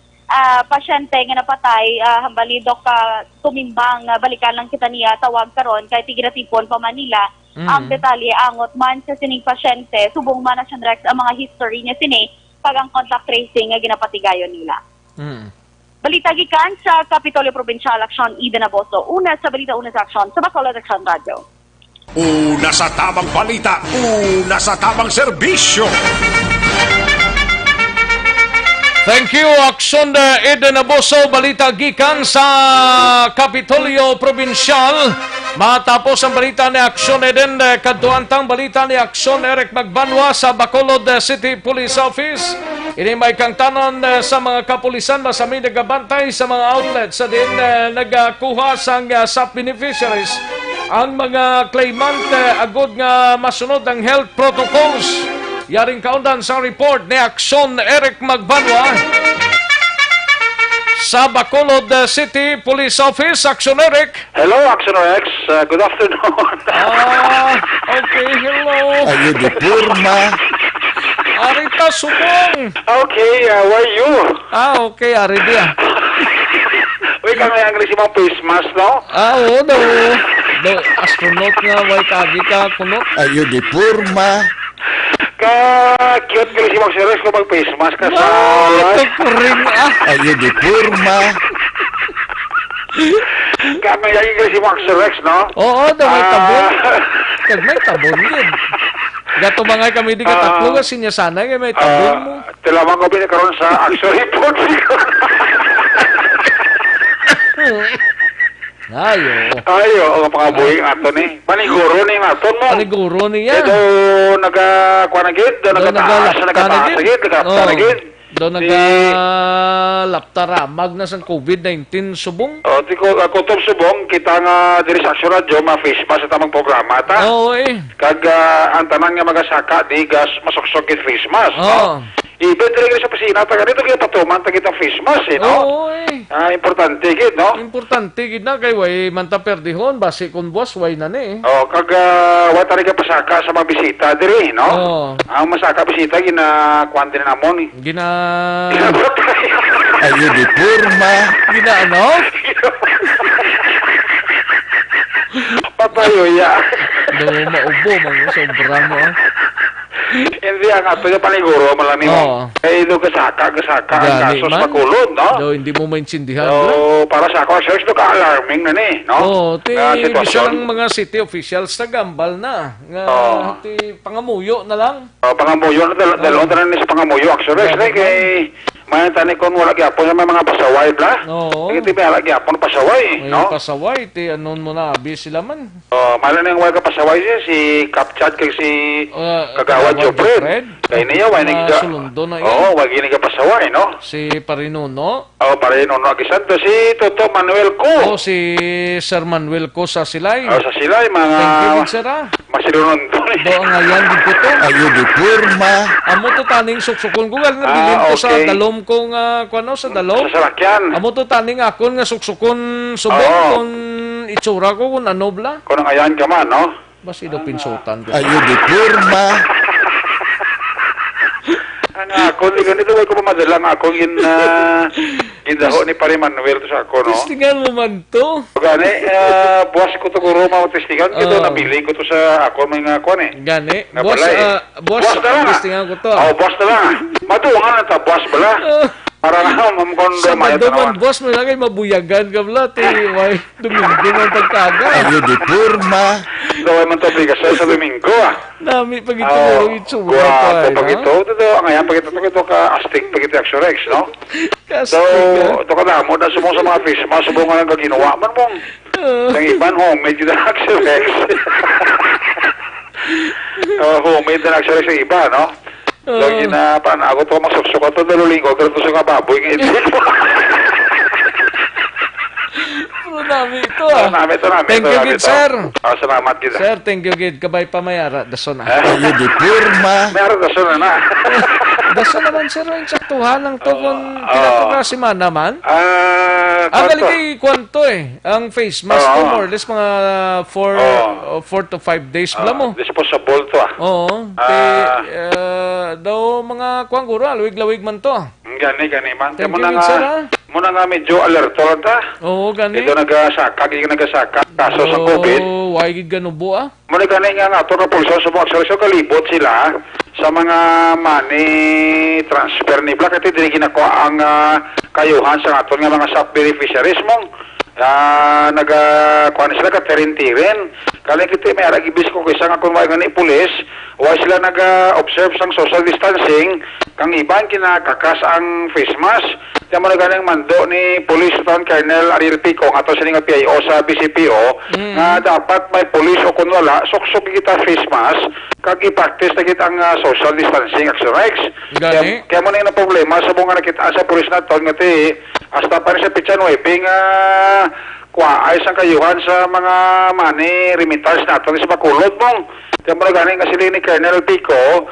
pasyente nga napatay hambalido ka tumimbang balikan lang kita niya tawag karon kay tigratipon pa Manila. Ang detalye angot man sa sining pasyente subong man Action Rex ang mga history niya sini pag ang contact tracing nga ginapatigayon nila. Balita gikan sa Kapitolyo Provincial Action Eden Naboso. Una sa balita, una sa aksyon sa Bacolod Action Radio. Una sa tamang balita, una sa tamang serbisyo. Thank you, Aksyon Eden Naboso. Balita gikan sa Kapitolyo Provincial. Matapos ang balita ni Aksyon Eden, kaduantang balita ni Aksyon Eric Magbanwa sa Bacolod City Police Office. Ini may kang tanon sa mga kapulisan masami nagabantay sa mga outlets sa din nagkuha sang SAP beneficiaries. Ang mga claimant agod nga masunod ang health protocols. Yaring kaundan sa report ni Aksyon Eric Magbanwa. sa Bacolod City Police Office. Action Eric. Hello, Action Rex. Good afternoon. Okay, hello. Ayun, di Purma. Arita Subong. Okay, where are you? Okay, ari dia. Uy, kami ang simang face mask, no? Oo, do astronaut nga, way kagi ka, kunot. Ayun, di Purma. Ka-cute ka simang si Rex kung mag-face mask ka sa... Ring, Ayun, di Purma. Kami ang simang si Rex, no? Oo, daw may tabon. Kag may tabon yun. Gato mga kami di katatlo kasi niya sana kay may tabon mo. Tilamang ko binakaroon sa action report. Ayo, ang pangabuhi ng ato ni. Paniguro ni aton mo. Paniguro niya. Ito, nagkuanagid, nagataas, nagataas, do nagalaptaramag na sa COVID-19 subong. Kutob subong, kita nga diri sa Action Radio, ma-face mask sa tamang programa ta. Oo eh. Kag ang tanan nga magasaka, di gas masuksok face mask. Oo. Ibe diri sa opisina ta ganito kay patuman ta kita face mask, no? Oo eh. Importante gid, no? Importante gid na kay way manta perdihon base kun boss way na ni. Kag wa tari ka pasaka sa mga bisita diri, no? Ang masaka bisita gina kwanti na namon ni. Ayun di Purma. Gina ano? Patayo ya. Do maubo man sobra mo. Hindi ang ato yung paniguro malami mo. Eh, doon kasaka ang kaso sa Bacolod, no? Do, hindi mo maintindihan. Para sa ako, search doon ka-alarming na ni, no? Bisa lang mga city officials na gambal na. Pangamuyo na lang. Pangamuyo na, dalawang na ni sa pangamuyo. Actually, kay may tani kon wala gyapon may mga pasaway bla. Iti may wala gyapon pasaway, no? Pasaway ti anon mo na abi sila man. Mala nang wala ka pasaway si Kapchat kay si Kagawad Jofred. Kay niya wala nang sulundo na yan. Wag gini ka pasaway, no? Si Parinuno. Parinuno agisanto si Toto Manuel Ko. Si Sir Manuel Ko sa Silay. Sa Silay mga thank you sir. Masilunon to. Do nga yan dito to. Ayun di Purma. Amo to taning suksukon ko nga bilin ko sa dalom kung kuano sa dalom. Sa salakyan. Amo to taning akon nga suksukon subong kung itsura ko kung ano bla. Kung ayan ka man, no? Basi do pinsutan. Ayun di Purma. Ang ako, di ganito ko mamadalang ako indaho ni Pare Manuel to sa ako, no? Testingan mo man to. Gani, buwas ko to kuro mga testingan, ito nabili ko to sa ako mga ako, ne? Gani, buwas testingan ko to. Buwas na lang. Matungan na ta, buwas bala. Para na, mamkondo sa maduman, boss, may lagay mabuyagan ka bala, way Domingo ng pagkaga. Ayun, di Purma. Gawin man to obligasyon sa Domingo, Nami, pag ito, itsura pa, pag ito, ngayon, pag ito ka astig, pag ito Action Rex, no? So, ito ka na, muna sumong sa mga fish, masubungan ang gaginawa man mong. Nang iban, homemade yun ang Action Rex. Homemade na Action Rex sa iba, no? Lagi na, ako to magsuksukan to, dalulinggo, pero to sa kababoy ngayon. Pero nami ito, Thank you, Gid, sir. Salamat, Gid. Sir, thank you, Gid. Kabay pa mayara, daso na. Ayun, di Purma. Mayara, daso na. Daso naman, sir, yung saktuhan lang to kung pinatukasimana naman. Galigay kwanto ang face mask ko, more or less, mga 4 to 5 days pala mo. Disposable to, Oo. Daw mga kuwang guro, lawig-lawig man to. Gani man. Thank you, sir, Muna nga medyo alerto lang ta. Oo, gani. Ito nagasaka kaso sa COVID. Oo, wagig ganubo Muna gani nga ito na pulso sa mga so kalibot sila sa mga money transfer ni Black. Ito din ginakuha ang kayuhan sa aton nga mga sub-beneficiaries mong nagakuha sila ka-tirin-tirin. Kali kita may aragibis ko kaysa nga kung wala nga ni pulis, wala sila nag-observe sang social distancing, kang iban kinakakas ang face mask. Kaya mo na ganing mando ni Police Lieutenant Colonel Ariel Pico, nga to sa nga PIO sa BCPO, nga dapat may police o kung wala, suksok kita face mask, kag i-practice na kita ang social distancing Action Rex. Kaya mo na yung problema sa mga nakita sa police na to, nga hasta pa rin sa Pichan Webing, ay sang kayuhan sa mga money remittance natin sa Bacolod mong. Kaya mga ganing kasi ni Colonel Pico,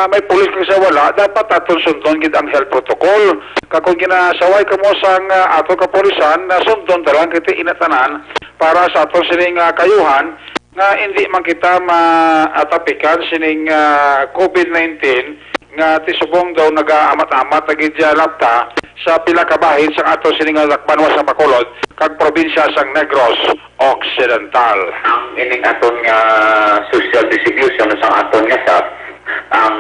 may pulis kang sa wala, dapat aton sundon gid ang health protocol. Kung ginasaway ka mo sang ato kapulisan, sundon talang kita inatanan para sa aton sining kayuhan nga hindi man kita maatapikan sining COVID-19 nga tisubong daw nag-aamat-amat nagidyanapta sa pila ka bahin sa ato sining lakbanwa sa Bacolod kag probinsya sang Negros Occidental. Ang ining aton nga social distribution sa aton nga staff, ang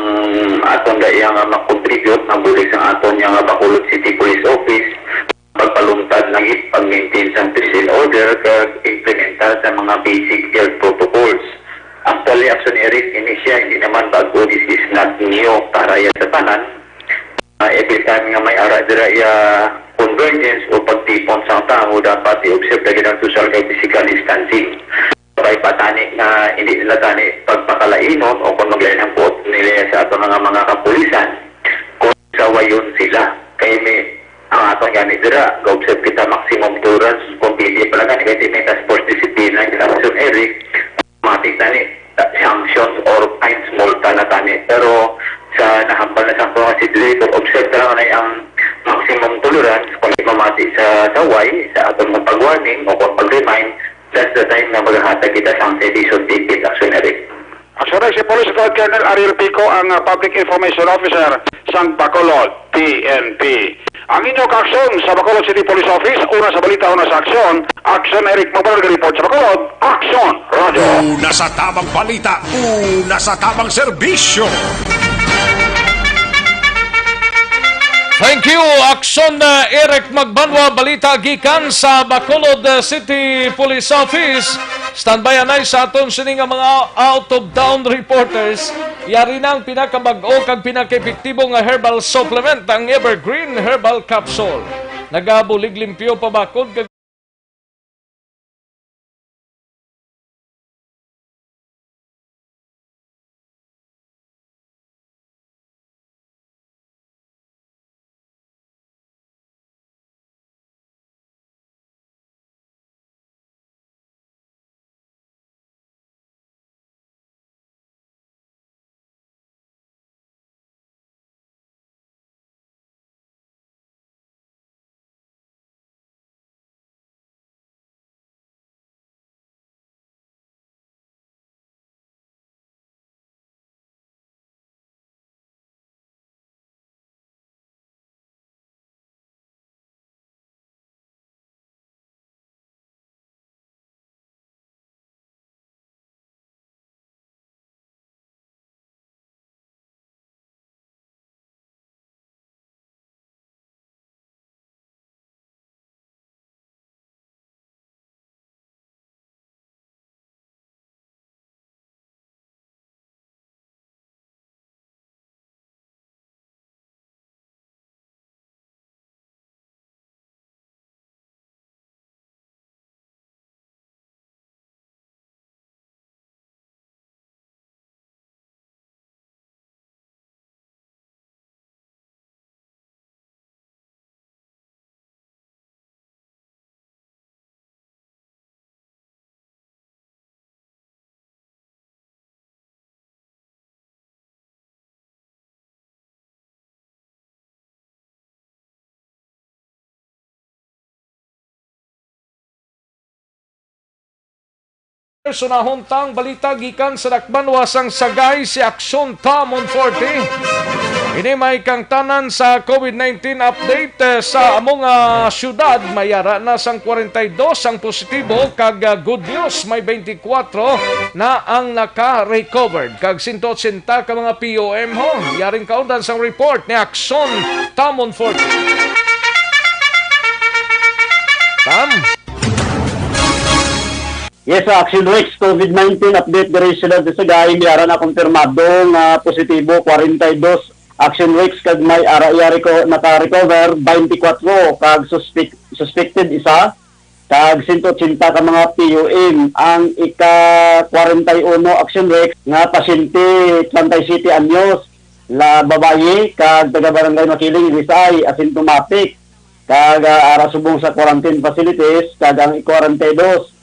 aton nga iyang mag-contribute ang bulig sa aton nga Bacolod City Police Office pagpalungtad ng pag-maintain sa peace and order kag implementar sa mga basic health protocols. Actually, Action Eric, ini siya, hindi naman bago, this is not new para yan sa tanan. Every time nga may ara dira convergence o pagtipon sa tao, dapat i-observe na ang social and physical distancing. Sabay patani na hindi nila tani pagpakalainon o kung maglayan ang pot nila sa ato mga kapulisan, kung sawayon sila. Kaya may ang atong ganit dira, ga-observe kita maximum tolerance, kung pili pala nga, kasi may sports discipline ng Action Eric, matik tani, sanctions or fines, multa na tani. Pero sa nahambal na sa mga situator, observe lang na ang maximum tolerance kung mamati sa saway, sa atong pag-warning o kung pag-remind, that's the time na maghahatag kita sa edition ticket, Action Eric. Action Eric, si Police Lieutenant Colonel Ariel Pico, ang Public Information Officer sang Bacolod, PNP. Ang inyong aksyon sa Bacolod City Police Office, una sa balita, una sa aksyon, Action Eric Mabalag Report sa Bacolod, Action Radio. Una sa tamang balita, una sa tamang serbisyo. Thank you, Action Eric Magbanwa, balita gikan sa Bacolod City Police Office. Standby anay sa aton sining mga out-of-town reporters. Yari nang pinakabag-o kag pinaka-epektibo nga herbal supplement ang Evergreen Herbal Capsule. Nagabulig limpyo pabakod kag sunahontang balita gikan sa Dakbanwa sang Sagay si Aksyon Tamon 40. Ini may kang tanan sa COVID-19 update sa among syudad. Mayara na sang 42 ang positibo kag good news may 24 na ang naka-recovered. Kag 180 ka mga POM ho. Yaring kaundan sang report ni Aksyon Tamon 40. Tam. Yes, Action Rex, COVID-19 update dari sila sa Sagay, mayara na kumpirmado nga positibo 42 Action Rex kag may ara-yari ko naka-recover 24 kag suspected isa kag 180 ka mga PUM. Ang ika-41 Action Rex nga pasyente 37 anyos la babaye kag taga-barangay Makiling Rizay asymptomatic kag ara subong sa quarantine facilities kag ang 42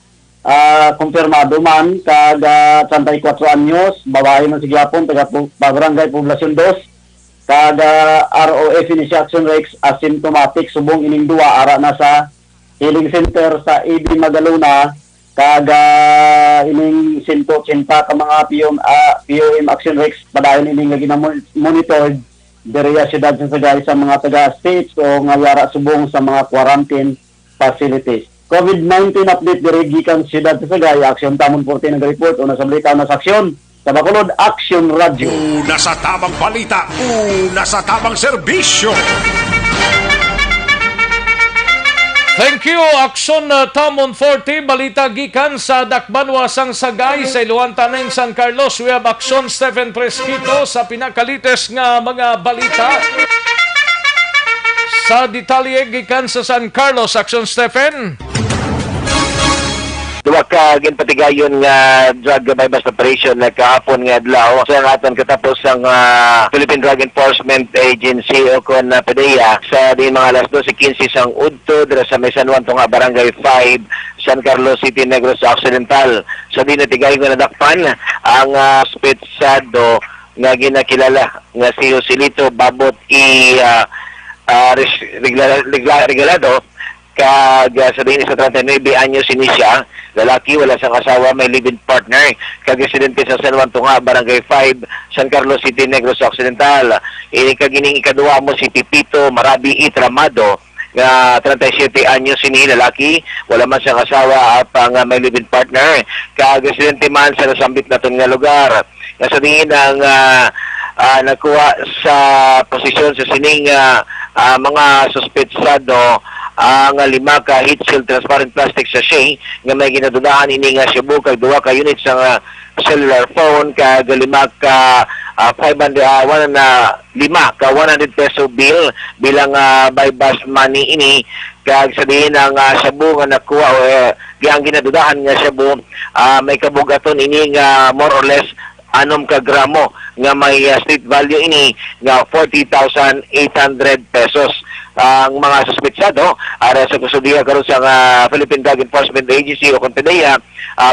kumpirmado man kag 34 anyos, babae man si gyapon taga Barangay Poblacion 2 kag ROF ni Action Rex asymptomatic subong ining duwa ara na sa healing center sa AB Magalona kag ining 180 ka mga POM Action Rex padayon ining nga gina-monitor diri sa siyudad sa Sagay sa mga taga-states o nga yara subong sa mga quarantine facilities. COVID-19 update diri gikan siyudad sa Sagay, Aksyon Tamon 14 nag-report una sa balita na sa aksyon sa Bacolod Action Radio. Una sa tamang balita, una sa tamang serbisyo. Thank you, Aksyon Tamon 40, balita gikan sa Dakbanwa sang Sagay sa Iluan Tanay San Carlos. We have Aksyon Stephen Presquito sa pinakalites nga mga balita. Sa detalye gikan sa San Carlos, Aksyon Stephen. Duwa ka ginpatigayon nga drug bypass operation na kahapon nga adlaw sa aton katapos ang Philippine Drug Enforcement Agency o kon PDEA sa di mga alas 12:15 sang udto dira sa may San Juan nga Barangay 5 San Carlos City, Negros Occidental. Sa di natigayon nga nadakpan ang suspetsado nga ginakilala nga si Joselito Babot regalado kag sa din sa 39 anyos sinisya, lalaki wala sang asawa, may live-in partner, kag residente sa San Juan Tunga, Barangay 5, San Carlos City, Negros Occidental. Ini kag ining ikaduwa mo si Pipito Marabi Itramado, nga 37 anyos sini lalaki, wala man siyang asawa at pang may live-in partner, kag residente man sa nasambit naton nga lugar. Nasa tingin ang nakuha sa posisyon sa sining mga suspetsado ang 5 ka heat seal transparent plastic sachet nga may ginadudahan ini nga Cebu kag 2 ka units ng cellular phone kag 5 ka 100 peso bill bilang bypass money ini kag sabihin ang Cebu nga nakuha ang ginadudahan nga Cebu may kabugaton ini nga more or less 6 ka gramo nga may street value ini nga 40,800 pesos. Ang mga suspetsado ara sa kusudiya karon sa Philippine Drug Enforcement Agency o PDEA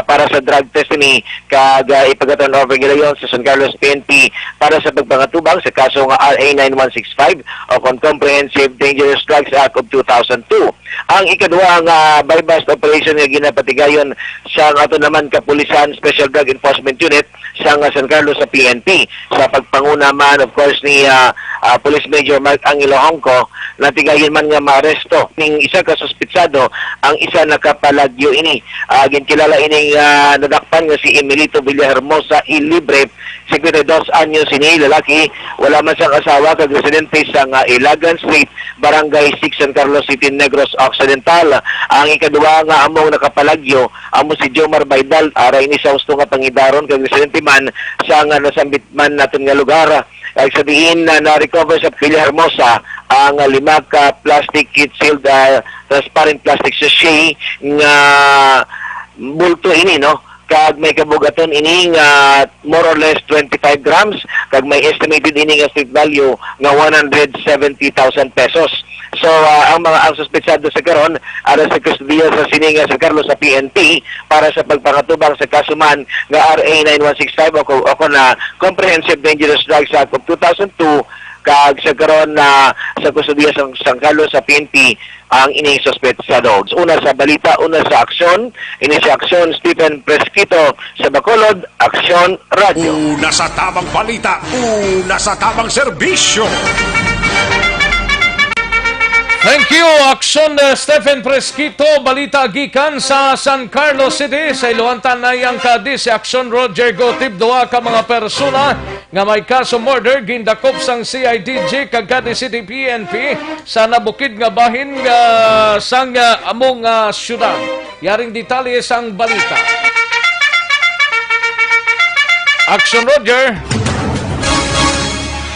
para sa drug test ni kag ipagaton over gilayon sa San Carlos PNP para sa pagpangatubang sa kaso nga RA 9165 o Comprehensive Dangerous Drugs Act of 2002. Ang ikaduha nga bypass operation nga ginapatigayon sa ato naman kapulisan Special Drug Enforcement Unit sa San Carlos sa PNP sa pagpanguna man of course ni Police Major Mark Angelo Hongko na tigayon man nga maaresto ning isa ka suspetsado ang isa nakapalagyo ini ginkilala ining nadakpan nga si Emilito Villahermosa Ilibre 52 anyos ini lalaki wala man siyang asawa kag residente sa Ilagan Street Barangay 6 San Carlos City Negros Occidental. Ang ikaduha nga among nakapalagyo amo si Jomar Baydal ara ini sa gusto nga pangidaron kag residente man sa nasambit man naton nga lugar. Ay sabihin na na-recover sa Villahermosa ang 5 ka plastic kit sealed transparent plastic sachet nga bulto ini no kag may kabugaton ini nga more or less 25 grams kag may estimated ini nga street value nga 170,000 pesos. So ang suspetsado sa karon ara sa kustudiya sa sininga sa Carlos sa PNP para sa pagpangatubang sa kasuman nga RA 9165 o na Comprehensive Dangerous Drugs Act of 2002 kag sa karon sa kustudiya sa San Carlos sa PNP ang ining suspetsado. Una sa balita, una sa aksyon, ini si Aksyon Stephen Presquito sa Bacolod Aksyon Radio. Una sa tamang balita, una sa tamang serbisyo. Thank you, Aksyon Stephen Presquito, balita gikan sa San Carlos City sa Iluan Tanay ang kadi si Aksyon Roger Gotib, 2 ka mga persona nga may kaso murder gindakop sang CIDG kag kadi City PNP sa nabukid nga bahin nga sang among syudad. Yaring detalye sang balita. Aksyon Roger.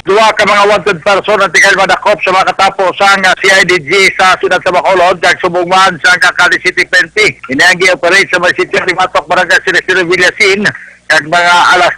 2 ka mga wanted person ang tingal madakop sa mga katapos ang CIDG sa siyudad sa Bacolod kag subungman sa Cali City PNP. Inianggi operate sa may City Limatok Barangay Sinisiro Villasin kag mga alas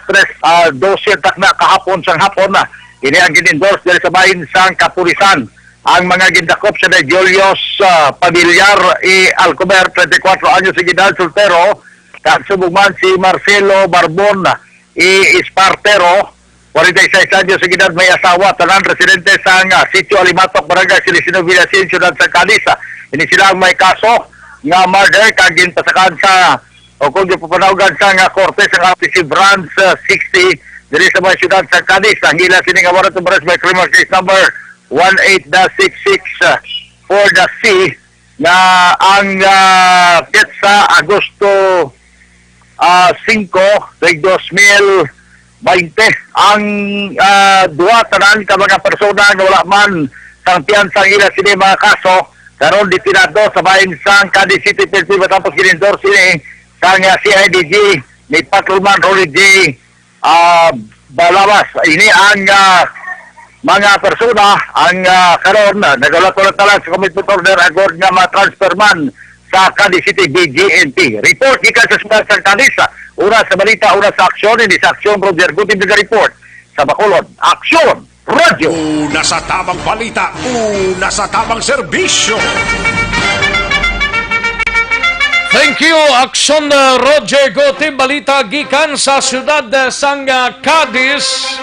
3:12 takna kahapon sang hapon na. Inianggi endorse diri sa bahin sang kapulisan ang mga gindakop sa Julius Pamilyar Alcomer 34 anyos si Gidal soltero kag subong man si Marcelo Barbon Espartero, 46 anyos sa edad, may asawa, tanan residente sa Sitio Alimatok, Barangay Silicino, Villasin, Ciudad San Cádiz. Ini sila ang may kaso nga murder kag ginpasakan sa o kung gipapanawgan sa nga korte sa RTC Branch 60 diri sa mga Ciudad San Cádiz. Ang hila sini nga warrant of arrest by criminal case number 18-66 for the C na ang petsa Agosto 5 2020 ang duha tanan ka mga persona nga wala man sang piyansang ila sini mga kaso karon detinado sa bahin sang Cadiz City PNP matapos ginendor sini sang CIDG ni Patrolman Rolly J. Balawas. Ini ang mga persona ang karon nagalat-ulat talang sa commitment order agor nga ma-transfer man sa Cadiz City BGNP. Report gikan sa Sudan sa Cadiz. Una sa balita, una sa aksyon, hindi sa aksyon, Roger Gutin ng report sa Bacolod. Aksyon! Radyo! Una sa tamang balita, una sa tamang serbisyo. Thank you, Aksyon Roger Gutin, balita gikan sa siyudad sang Cadiz.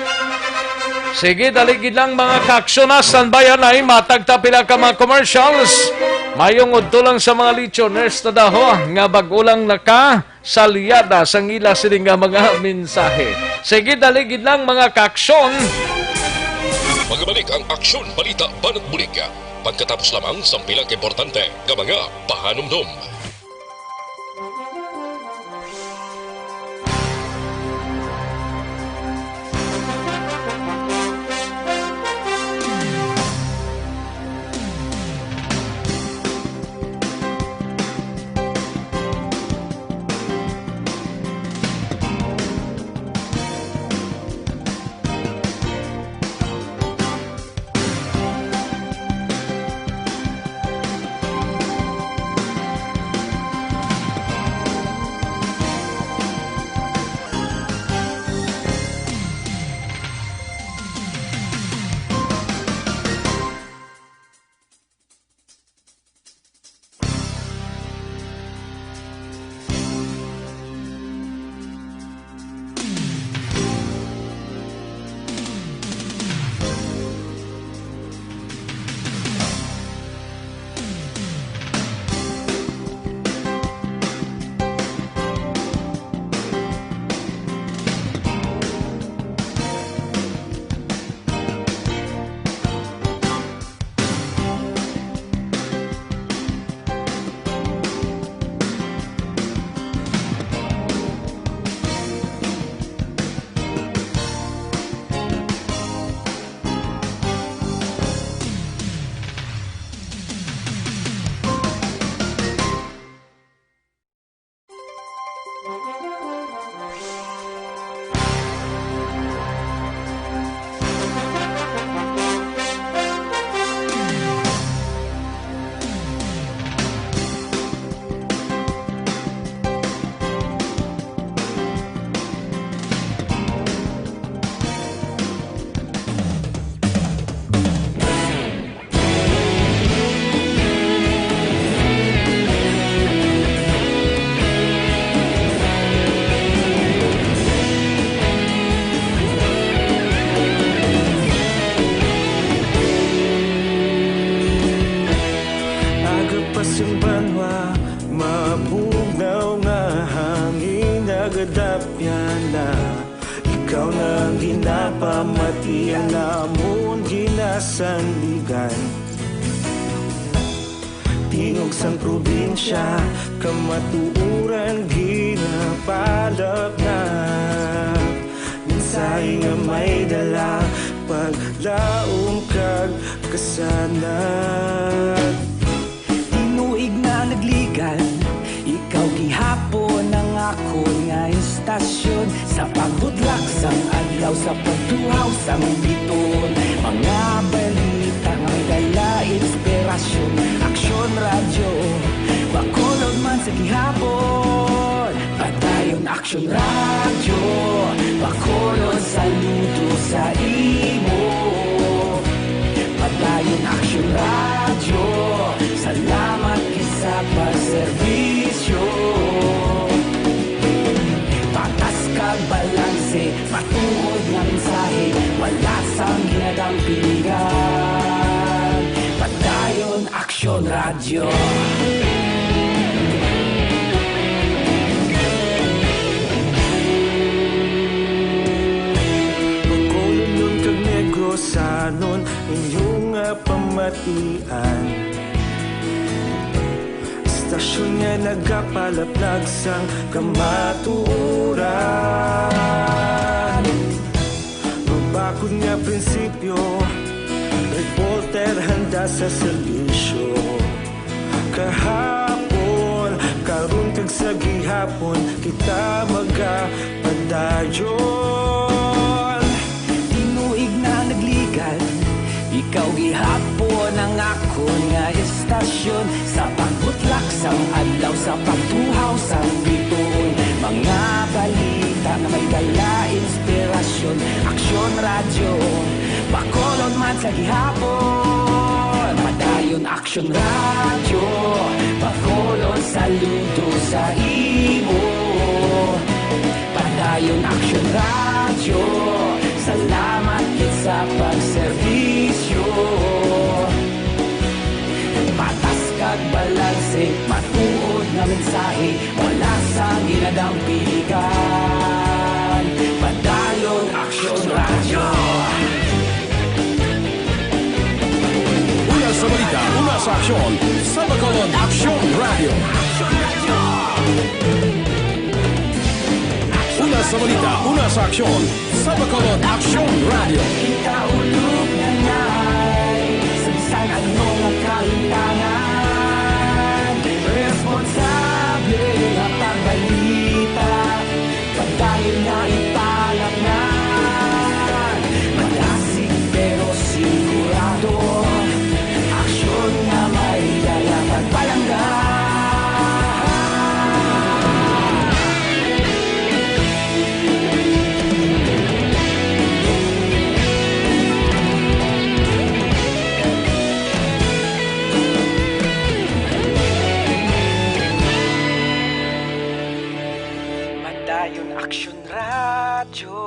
Sige, daligid lang mga kaaksyonas ng bayan ay matagtapila ka mga commercials. Mayong udto lang sa mga lichoners na daho nga bagulang naka salyada sang ila sining nga mga mensahe. Sige, daligid lang mga kaaksyon. Magbalik ang Aksyon Balita Banat Bulig. Pagkatapos lamang sa pilang importante nga mga pahanumdum. Pamatian namon ginasandigan Tingog sang probinsya kamatuuran ginapalap na Minsay nga may dala paglaom kag kasanat Tinuig na nagligan ikaw gihapon ang ako nga istasyon sa pagbudlak sang adlaw sa pagtuhaw sang biton mga balita nga dala inspirasyon aksyon radyo Bacolod man sa gihapon padayon aksyon radyo Bacolod saludo sa imo padayon aksyon radyo salamat kisa pagserbisyo ginadampigan. Padayon Aksyon Radyo. Makulong nun kag negosanon inyong pamatian. Istasyon nga nagapalaplag sang kamaturan. Mabakod nga prinsipyo, reporter handa sa serbisyo. Kahapon, karon kag sa gihapon, kita magapadayon. Tinuig na nagligan, ikaw gihapon ang akon nga istasyon. Sa pagbutlak sang adlaw, sa pagtuhaw sang bituon. Mga balita na may dala inspirasyon. Aksyon Radyo, Bacolod man sa gihapon. Padayon Aksyon Radyo, Bacolod saludo sa imo. Padayon Aksyon Radyo, salamat kit sa pagserbisyo. Patas kag balanse, matuod nga mensahe, wala sa ginadampigan. Padayon Aksyon Radyo. Una sa balita, una sa aksyon, sa Bacolod Aksyon Radio. Una sa balita, una sa aksyon, sa Bacolod Aksyon Radio. Ikaulog na ngay, sa anong kalintangan. Responsable nga pagbalita, pagdahil na ipalaknan. Malasig pero sigurado, aksyon nga may dala pagpalanggan. Padayon Aksyon Radyo,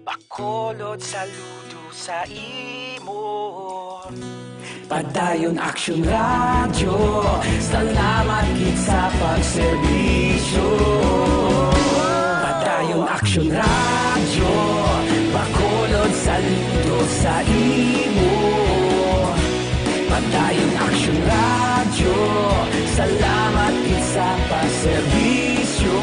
Bacolod saludo sa imo. Padayon Aksyon Radyo, salamat kit sa pagserbisyo. Padayon Aksyon Radyo, Bacolod saludo sa imo. Padayon Aksyon Radyo, salamat kit sa pagserbisyo.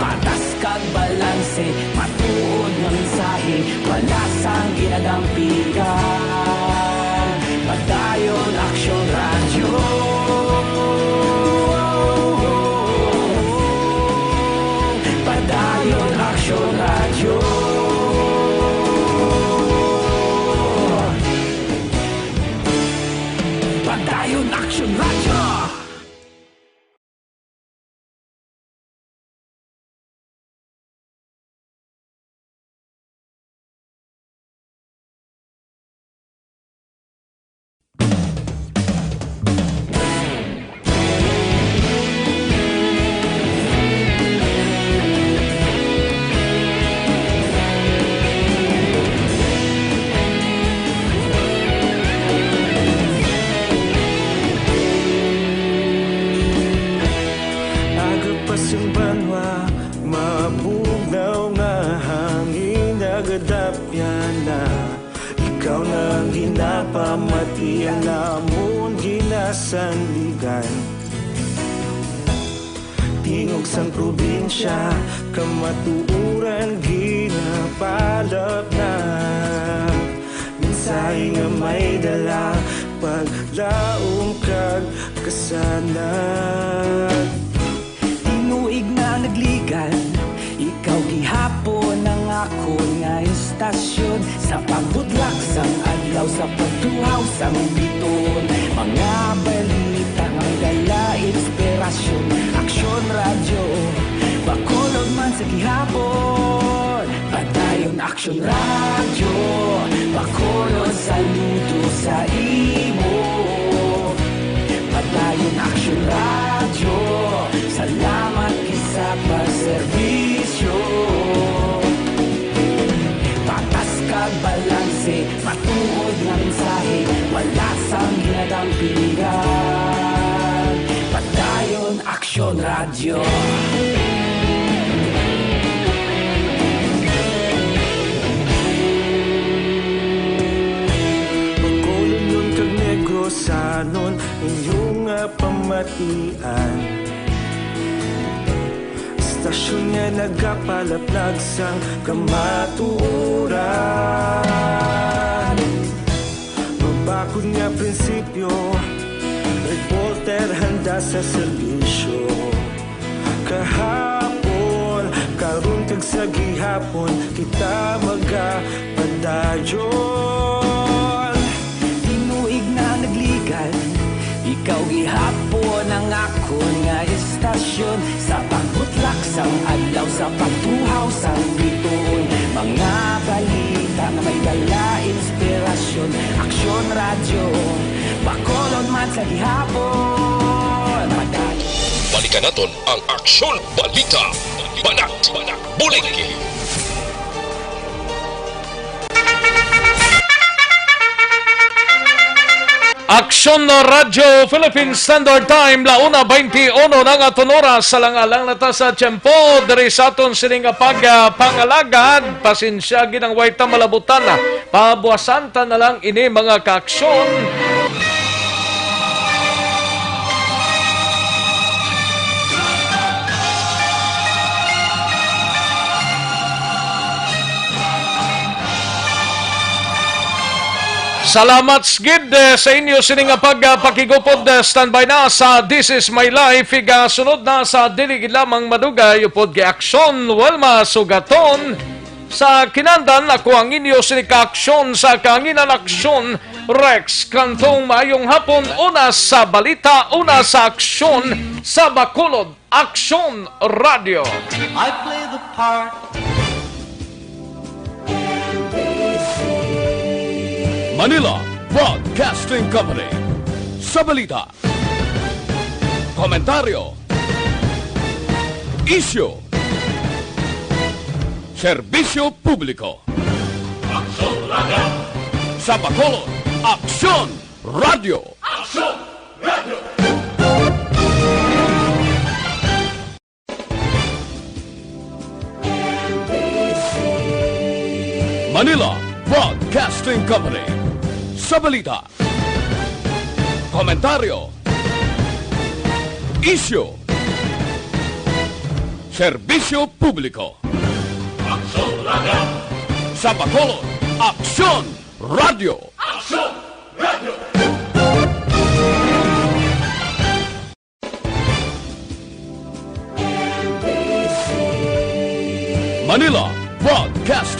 Patas kag balanse, matuod nga mensahe, wala sang ginadampigan. Padayon Aksyon Radyo. Padayon Aksyon Radyo. Padayon Aksyon Radyo. Agapasumbanwa, mabugnaw nga hangin nagadapyan na. Ikaw na ginapamatian namon ginasandigan. Tingog sang probinsya, kamatuuran ginapalap na. Mensahe nga may dala, paglaong kag kasanag. Tinuig na nagligan, ikaw gihapon ang akon nga istasyon. Sa pagbudlak sang adlaw, sa pagtuhaw sang biton. Mga balita nga may dala inspirasyon. Aksyon Radyo, Bacolod man sa gihapon. Padayon Aksyon Radyo, Bacolod saludo sa imo. Padayon Aksyon Radyo, salamat kisa pagserbisyo. Patas ka kag balanse, matuod nga mensahe, wala sang ginadampingan. Padayon Aksyon Radio. Pagkulong kag Negrosanon, inyong pamatian. Stasyon nga nagapalaplag sang kamatuoran. Mabakod nga prinsipyo, reporter handa sa serbisyo. Kahapon, karon kag sa gihapon, kita magapadayon. Tinuig na nagligan, ikaw gihapon ang akon nga istasyon. Sa pagbutlak sang adlaw, sa pagtuhaw sang bituon, mga balita nga may dala inspirasyon. Aksyon Radio, Bacolod man sa gihapon. Balikan naton ang Aksyon Balita. Banat, bulig. Aksyon Radio Philippine Standard Time launa 21 ng aton oras sa langalang nata sa tiyempo diri sa aton sining pangalagad pasensya ginang wayta malabutan na pabuwasan ta na lang ini mga kaaksyon. Salamat gid sa inyo sining pagpakigupod. Standby na sa This Is My Life. Sunod na sa dili lamang madugay upod gi aksyon Wilma Sugaton. Sa kinandan ako ang inyo sining kaaksyon sa kanginan aksyon Rex Kantong maayong hapon. Una sa balita, una sa aksyon sa Bacolod Aksyon Radio. I play the part. Manila Broadcasting Company. Sa balita, komentaryo, isyu, serbisyo publiko. Aksyon Radio. Sa Bacolod, Aksyon Radio. Aksyon Radio. Manila Broadcasting Company. Sa balita, komentaryo, isyu, serbisyo publiko. Aksyon Radio. Sa Bacolod, Aksyon Radio. Aksyon Radio. Manila Broadcasting